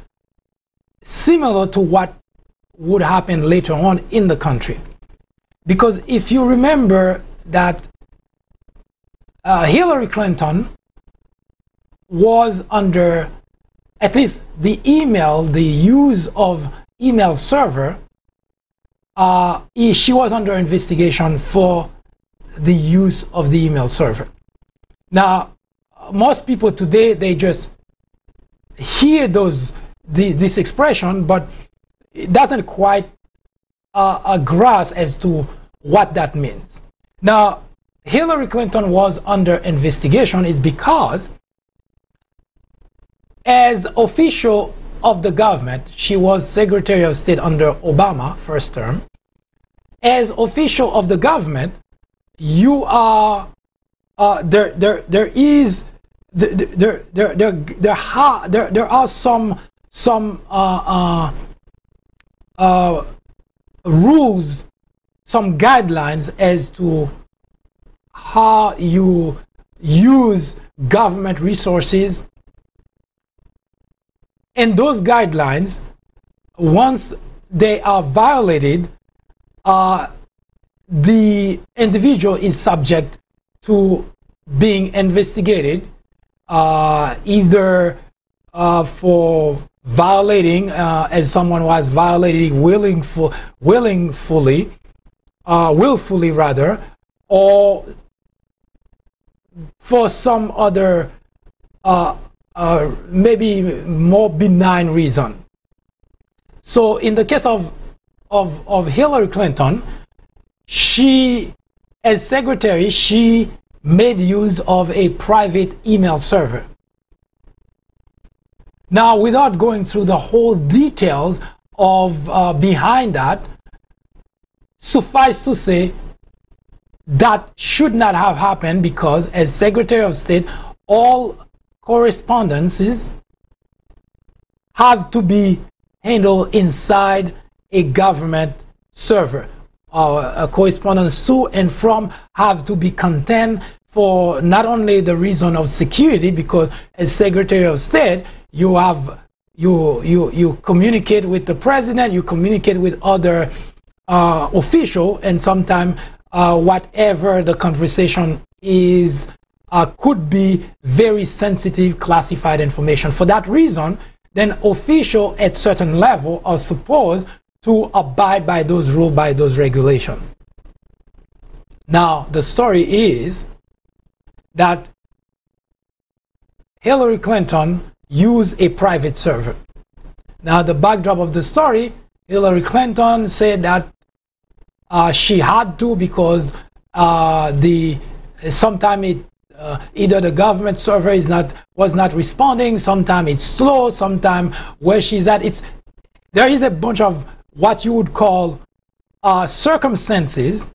similar to what would happen later on in the country. Because if you remember that Hillary Clinton was under, at least the use of email server, she was under investigation for the use of the email server. Now, most people today, they just hear this expression, but it doesn't quite grasp as to what that means. Now, Hillary Clinton was under investigation is because as official of the government, she was Secretary of State under Obama, first term. As official of the government, you are there are some rules, some guidelines as to how you use government resources. And those guidelines, once they are violated, the individual is subject to being investigated, either for violating, as someone was violating willfully rather, or for some other maybe more benign reason. So in the case of Hillary Clinton, she, as secretary, she made use of a private email server. Now, without going through the whole details of behind that, suffice to say that should not have happened, because as Secretary of State, all correspondences have to be handled inside a government server. Correspondence to and from have to be contained, for not only the reason of security, because as Secretary of State, you have you communicate with the president, you communicate with other officials, and sometimes whatever the conversation is could be very sensitive, classified information. For that reason, then officials at certain level are supposed to abide by those rules, by those regulations. Now, the story is that Hillary Clinton used a private server. Now, the backdrop of the story, Hillary Clinton said that she had to, because sometimes either the government server was not responding, sometimes it's slow, sometimes where she's at, there is a bunch of what you would call circumstances,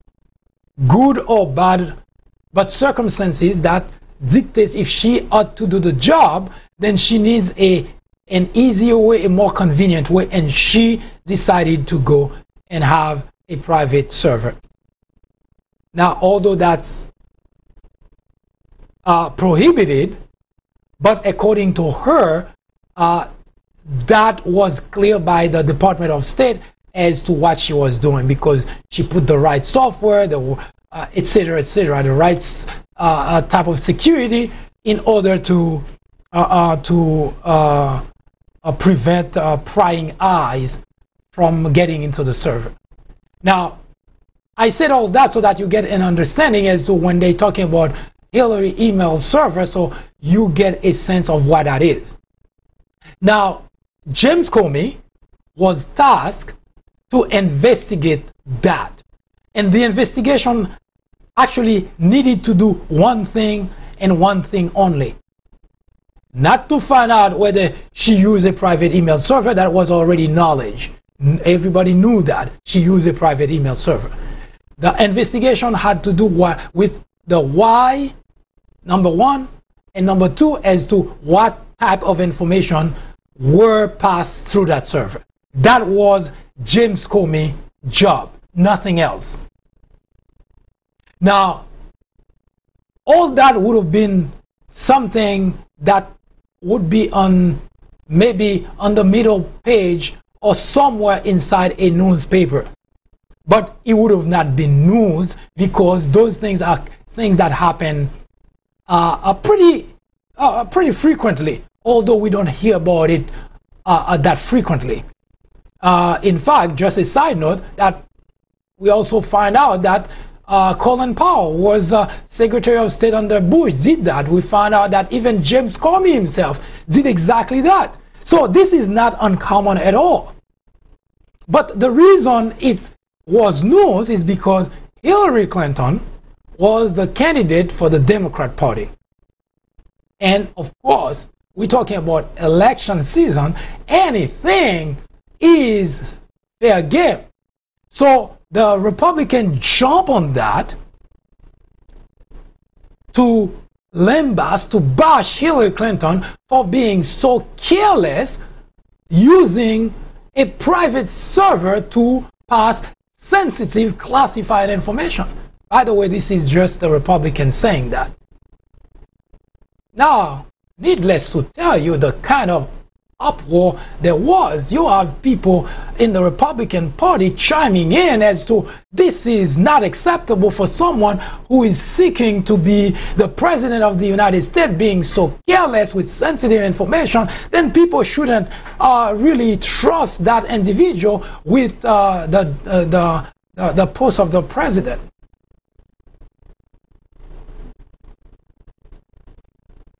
good or bad, but circumstances that dictates if she ought to do the job, then she needs an easier way, a more convenient way, and she decided to go and have a private server. Now, although that's prohibited, but according to her, that was clear by the Department of State as to what she was doing, because she put the right software, etc., the right type of security in order to prevent prying eyes from getting into the server. Now, I said all that so that you get an understanding as to when they're talking about Hillary email server, so you get a sense of what that is. Now, James Comey was tasked to investigate that. And the investigation actually needed to do one thing and one thing only. Not to find out whether she used a private email server. That was already knowledge. Everybody knew that she used a private email server. The investigation had to do with the why, number one, and number two, as to what type of information were passed through that server. That was James Comey's job, nothing else. Now, all that would have been something that would be maybe on the middle page or somewhere inside a newspaper. But it would have not been news, because those things are things that happen pretty frequently, although we don't hear about it that frequently. In fact, just a side note, that we also find out that Colin Powell was Secretary of State under Bush, did that. We found out that even James Comey himself did exactly that. So this is not uncommon at all. But the reason it was news is because Hillary Clinton was the candidate for the Democrat Party. And of course, we're talking about election season. Anything is fair game. So the Republican jump on that to lambast, to bash Hillary Clinton for being so careless, using a private server to pass sensitive, classified information. By the way, this is just the Republicans saying that. Now, needless to tell you the kind of uproar there was. You have people in the Republican Party chiming in as to this is not acceptable for someone who is seeking to be the president of the United States being so careless with sensitive information. Then people shouldn't really trust that individual with the post of the president.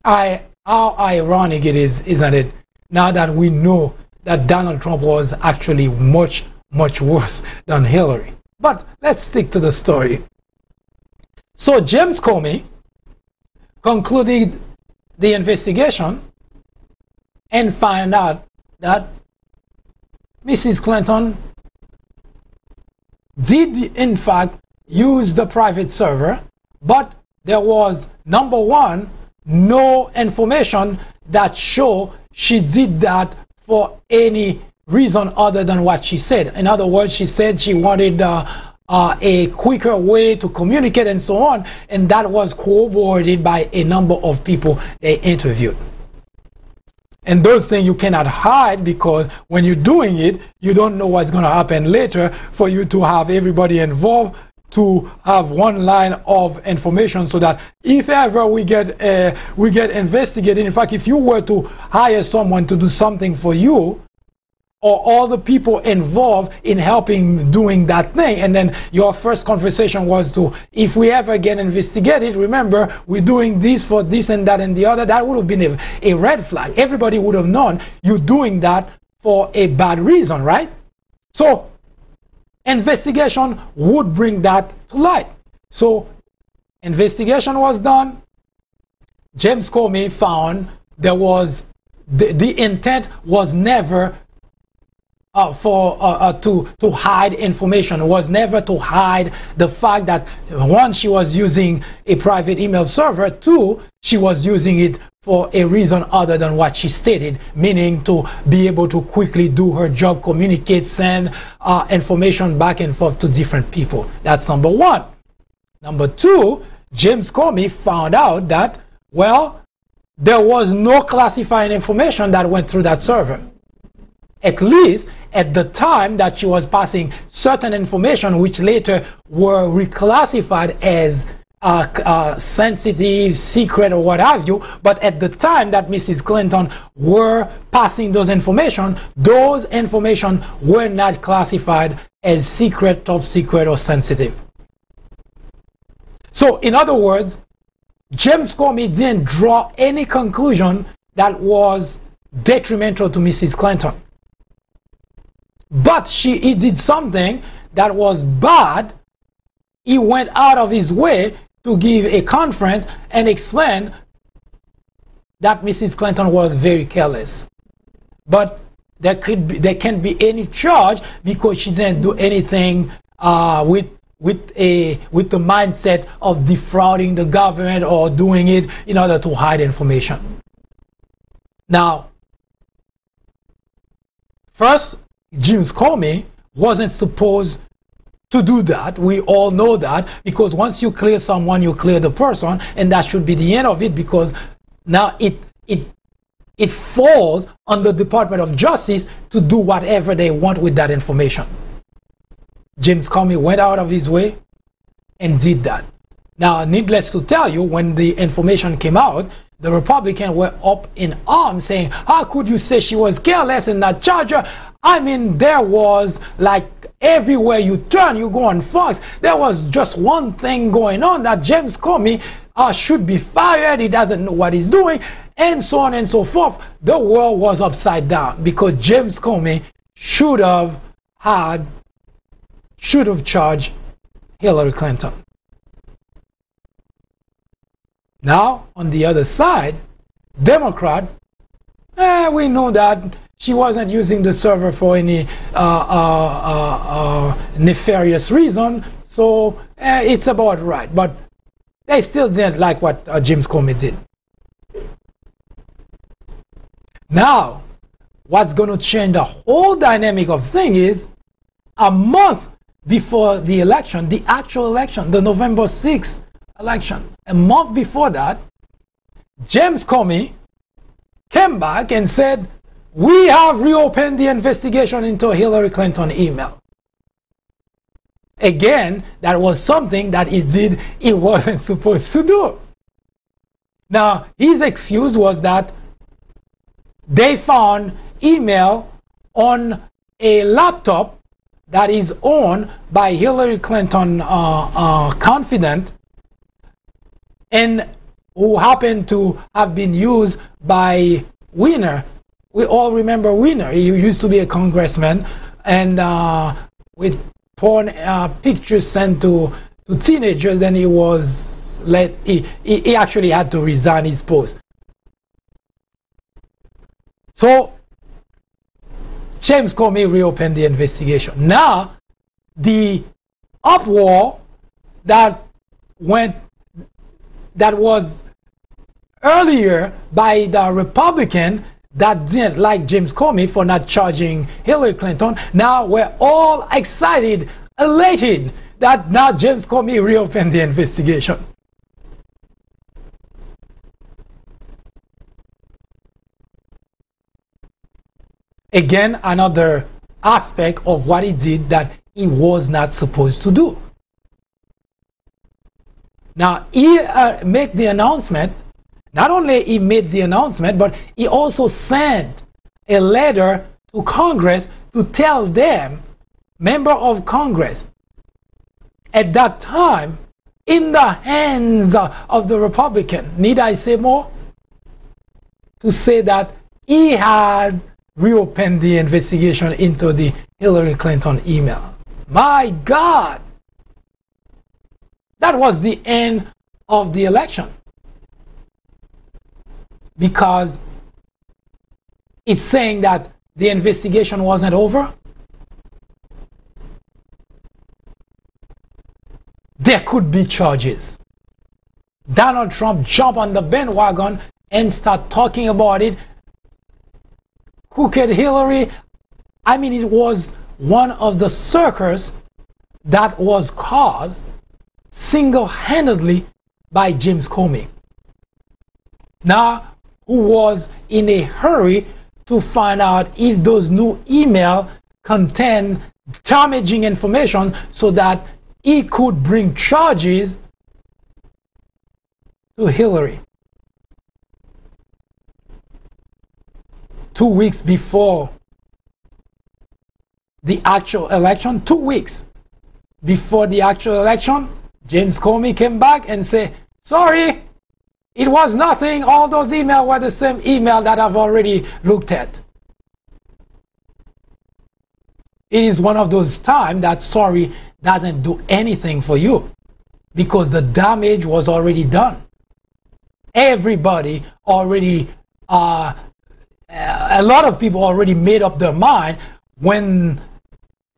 How ironic it is, isn't it? Now that we know that Donald Trump was actually much, much worse than Hillary. But let's stick to the story. So James Comey concluded the investigation and found out that Mrs. Clinton did in fact use the private server, but there was, number one, no information that show she did that for any reason other than what she said. In other words, she said she wanted a quicker way to communicate and so on, and that was corroborated by a number of people they interviewed. And those things you cannot hide, because when you're doing it, you don't know what's going to happen later. For you to have everybody involved, to have one line of information, so that if ever we get investigated, in fact, if you were to hire someone to do something for you, or all the people involved in helping doing that thing, and then your first conversation was to, if we ever get investigated, remember, we're doing this for this and that and the other, that would have been a red flag. Everybody would have known you're doing that for a bad reason, right? So investigation would bring that to light. So investigation was done. James Comey found there was the intent was never to hide information. It was never to hide the fact that, one, she was using a private email server, two, she was using it for a reason other than what she stated, meaning to be able to quickly do her job, communicate, send information back and forth to different people. That's number one. Number two, James Comey found out that, well, there was no classified information that went through that server. At least at the time that she was passing certain information, which later were reclassified as sensitive, secret, or what have you. But at the time that Mrs. Clinton were passing those information were not classified as secret, top secret, or sensitive. So in other words, James Comey didn't draw any conclusion that was detrimental to Mrs. Clinton. But he did something that was bad. He went out of his way to give a conference and explain that Mrs. Clinton was very careless. But there can't be any charge because she didn't do anything with the mindset of defrauding the government or doing it in order to hide information. Now, first, James Comey wasn't supposed to do that. We all know that, because once you clear someone, you clear the person, and that should be the end of it, because now it falls on the Department of Justice to do whatever they want with that information. James Comey went out of his way and did that. Now, needless to tell you, when the information came out, the Republicans were up in arms saying, how could you say she was careless and not charge her? I mean, there was, like, everywhere you turn, you go on Fox, there was just one thing going on, that James Comey should be fired, he doesn't know what he's doing, and so on and so forth. The world was upside down because James Comey should have charged Hillary Clinton. Now, on the other side, Democrat, we know that she wasn't using the server for any nefarious reason, so it's about right. But they still didn't like what James Comey did. Now, what's going to change the whole dynamic of thing is, a month before the election, the actual election, the November 6th election, a month before that, James Comey came back and said, we have reopened the investigation into Hillary Clinton email. Again, that was something that he wasn't supposed to do. Now, his excuse was that they found email on a laptop that is owned by Hillary Clinton confidant and who happened to have been used by Weiner. We all remember Weiner. He used to be a congressman, and with porn pictures sent to teenagers, then he was he actually had to resign his post. So James Comey reopened the investigation. Now the uproar that was earlier by the Republican that didn't like James Comey for not charging Hillary Clinton, now we're all excited, elated that now James Comey reopened the investigation. Again, another aspect of what he did that he was not supposed to do. Now, he made the announcement. Not only he made the announcement, but he also sent a letter to Congress to tell them, member of Congress, at that time, in the hands of the Republican, need I say more? To say that he had reopened the investigation into the Hillary Clinton email. My God! That was the end of the election. Because it's saying that the investigation wasn't over. There could be charges. Donald Trump jumped on the bandwagon and start talking about it. Crooked Hillary. I mean, it was one of the circus that was caused single-handedly by James Comey. Now, who was in a hurry to find out if those new emails contain damaging information so that he could bring charges to Hillary. 2 weeks before the actual election, 2 weeks before the actual election, James Comey came back and said, sorry, it was nothing. All those emails were the same email that I've already looked at. It is one of those times that sorry doesn't do anything for you because the damage was already done. Everybody already, a lot of people already made up their mind when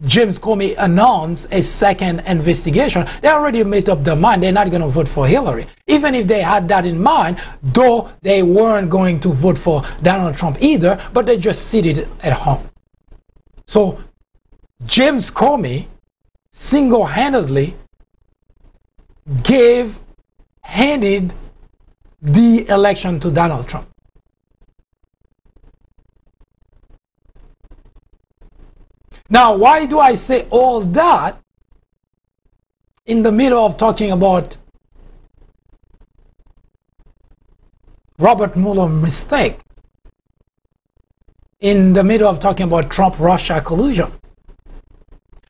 James Comey announced a second investigation. They already made up their mind they're not going to vote for Hillary. Even if they had that in mind, though they weren't going to vote for Donald Trump either, but they just seated at home. So James Comey single-handedly handed the election to Donald Trump. Now, why do I say all that in the middle of talking about Robert Mueller's mistake? In the middle of talking about Trump-Russia collusion?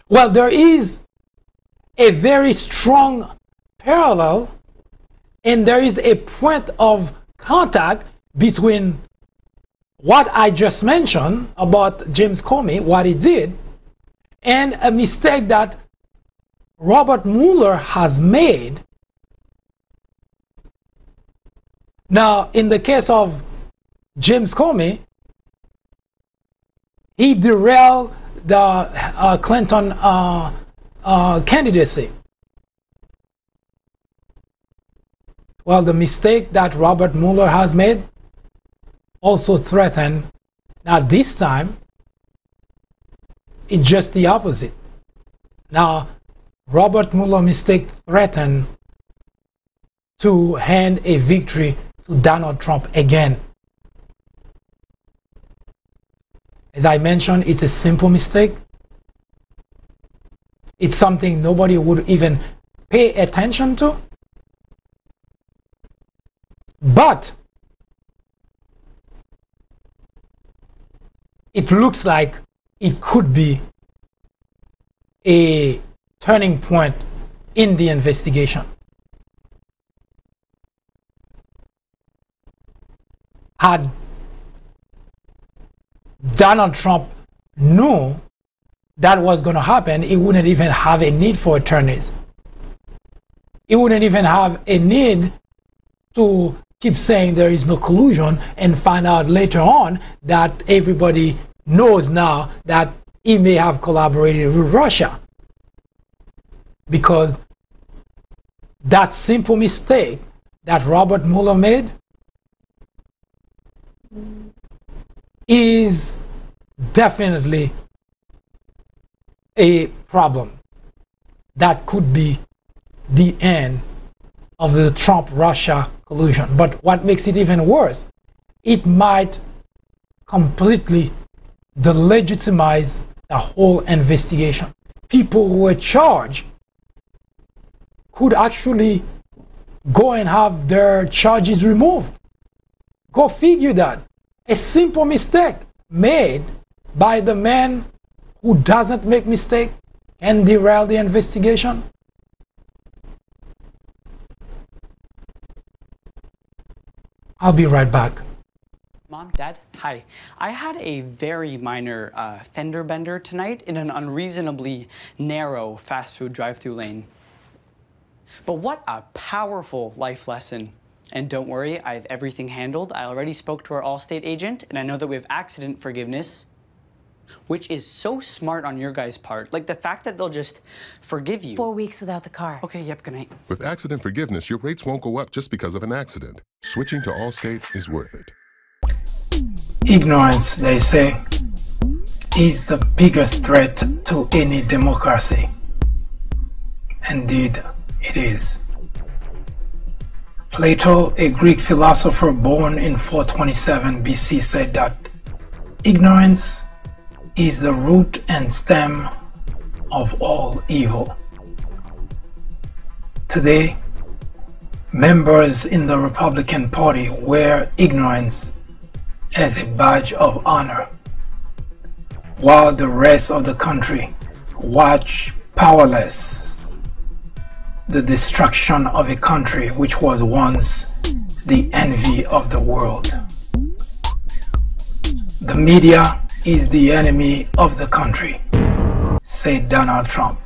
Well, there is a very strong parallel and there is a point of contact between what I just mentioned about James Comey, what he did, and a mistake that Robert Mueller has made. Now, in the case of James Comey, he derailed the Clinton candidacy. Well, the mistake that Robert Mueller has made also threatened. Now, this time, it's just the opposite. Now, Robert Mueller mistake threatened to hand a victory to Donald Trump again. As I mentioned, it's a simple mistake. It's something nobody would even pay attention to. But it looks like it could be a turning point in the investigation. Had Donald Trump knew that was going to happen, he wouldn't even have a need for attorneys. He wouldn't even have a need to keep saying there is no collusion and find out later on that everybody knows now that he may have collaborated with Russia. Because that simple mistake that Robert Mueller made is definitely a problem that could be the end of the Trump-Russia collusion. But what makes it even worse, it might completely delegitimize the whole investigation. People who were charged could actually go and have their charges removed. Go figure that. A simple mistake made by the man who doesn't make mistake and derail the investigation. I'll be right back. Mom, Dad, hi. I had a very minor fender bender tonight in an unreasonably narrow fast food drive-thru lane. But what a powerful life lesson. And don't worry, I have everything handled. I already spoke to our Allstate agent, and I know that we have accident forgiveness, which is so smart on your guys' part. Like the fact that they'll just forgive you. 4 weeks without the car. Okay, yep, good night. With accident forgiveness, your rates won't go up just because of an accident. Switching to Allstate is worth it. Ignorance, they say, is the biggest threat to any democracy. Indeed, it is. Plato, a Greek philosopher born in 427 BC, said that ignorance is the root and stem of all evil. Today, members in the Republican Party wear ignorance as a badge of honor, while the rest of the country watch powerless the destruction of a country which was once the envy of the world. The media is the enemy of the country, said Donald Trump.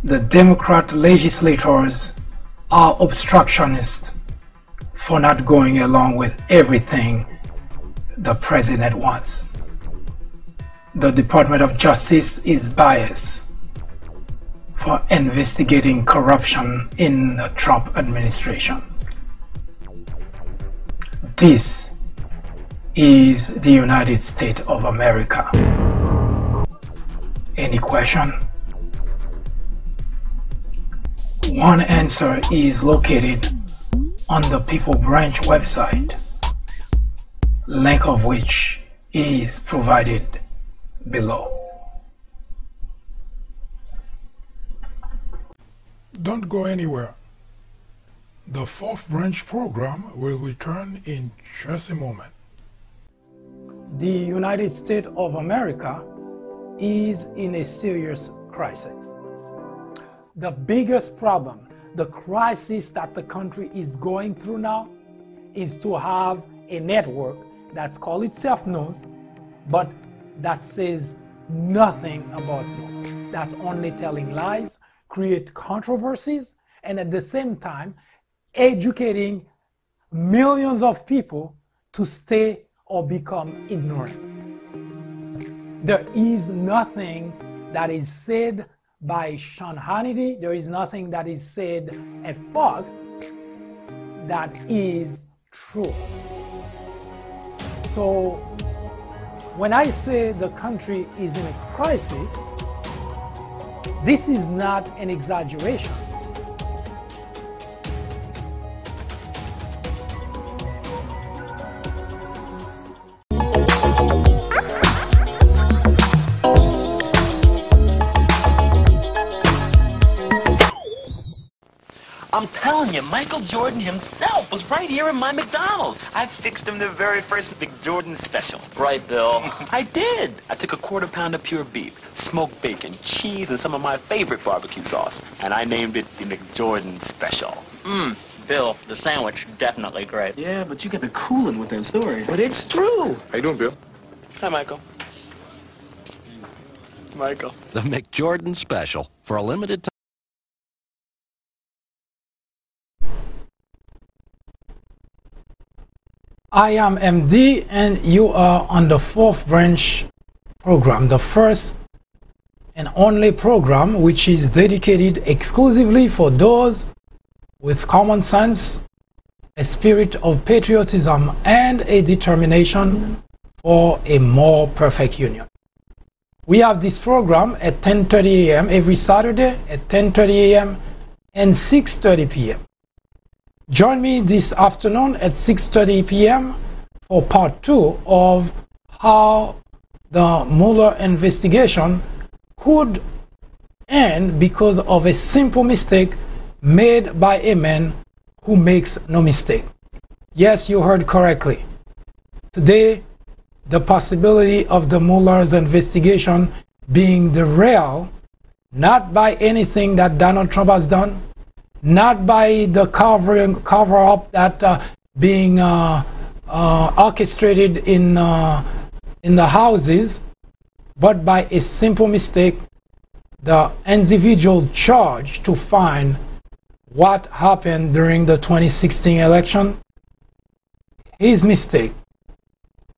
The Democrat legislators are obstructionists for not going along with everything the president wants. The Department of Justice is biased for investigating corruption in the Trump administration. This is the United States of America. Any question? One answer is located on the People Branch website, link of which is provided below. Don't go anywhere. The 4th branch program will return in just a moment. The United States of America is in a serious crisis. The biggest problem, the crisis that the country is going through now, is to have a network that's called itself news, but that says nothing about news. That's only telling lies, create controversies, and at the same time educating millions of people to stay or become ignorant. There is nothing that is said by Sean Hannity, there is nothing that is said at Fox that is true. So when I say the country is in a crisis, This is not an exaggeration. I'm telling you, Michael Jordan himself was right here in my McDonald's. I fixed him the very first McJordan special. Right, Bill? I did. I took a quarter-pound of pure beef, smoked bacon, cheese, and some of my favorite barbecue sauce, and I named it the McJordan Special. Bill, the sandwich, definitely great. Yeah, but you got the cooling with that story. But it's true. How you doing, Bill? Hi, Michael. Michael. The McJordan Special for a limited time. I am MD and you are on the 4th branch program, the first and only program which is dedicated exclusively for those with common sense, a spirit of patriotism, and a determination for a more perfect union. We have this program at 10:30 a.m. every Saturday at 10:30 a.m. and 6:30 p.m. Join me this afternoon at 6:30 p.m. for part 2 of how the Mueller investigation could end because of a simple mistake made by a man who makes no mistake. Yes, you heard correctly. Today, the possibility of the Mueller's investigation being derailed not by anything that Donald Trump has done, not by the cover-up that being orchestrated in the houses, but by a simple mistake, the individual charged to find what happened during the 2016 election. His mistake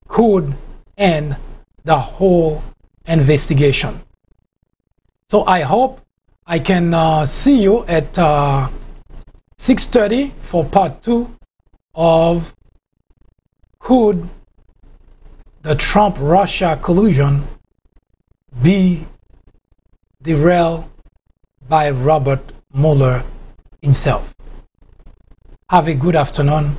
could end the whole investigation. So I hope I can see you at 6:30 for part 2 of could the Trump-Russia collusion be derailed by Robert Mueller himself. Have a good afternoon.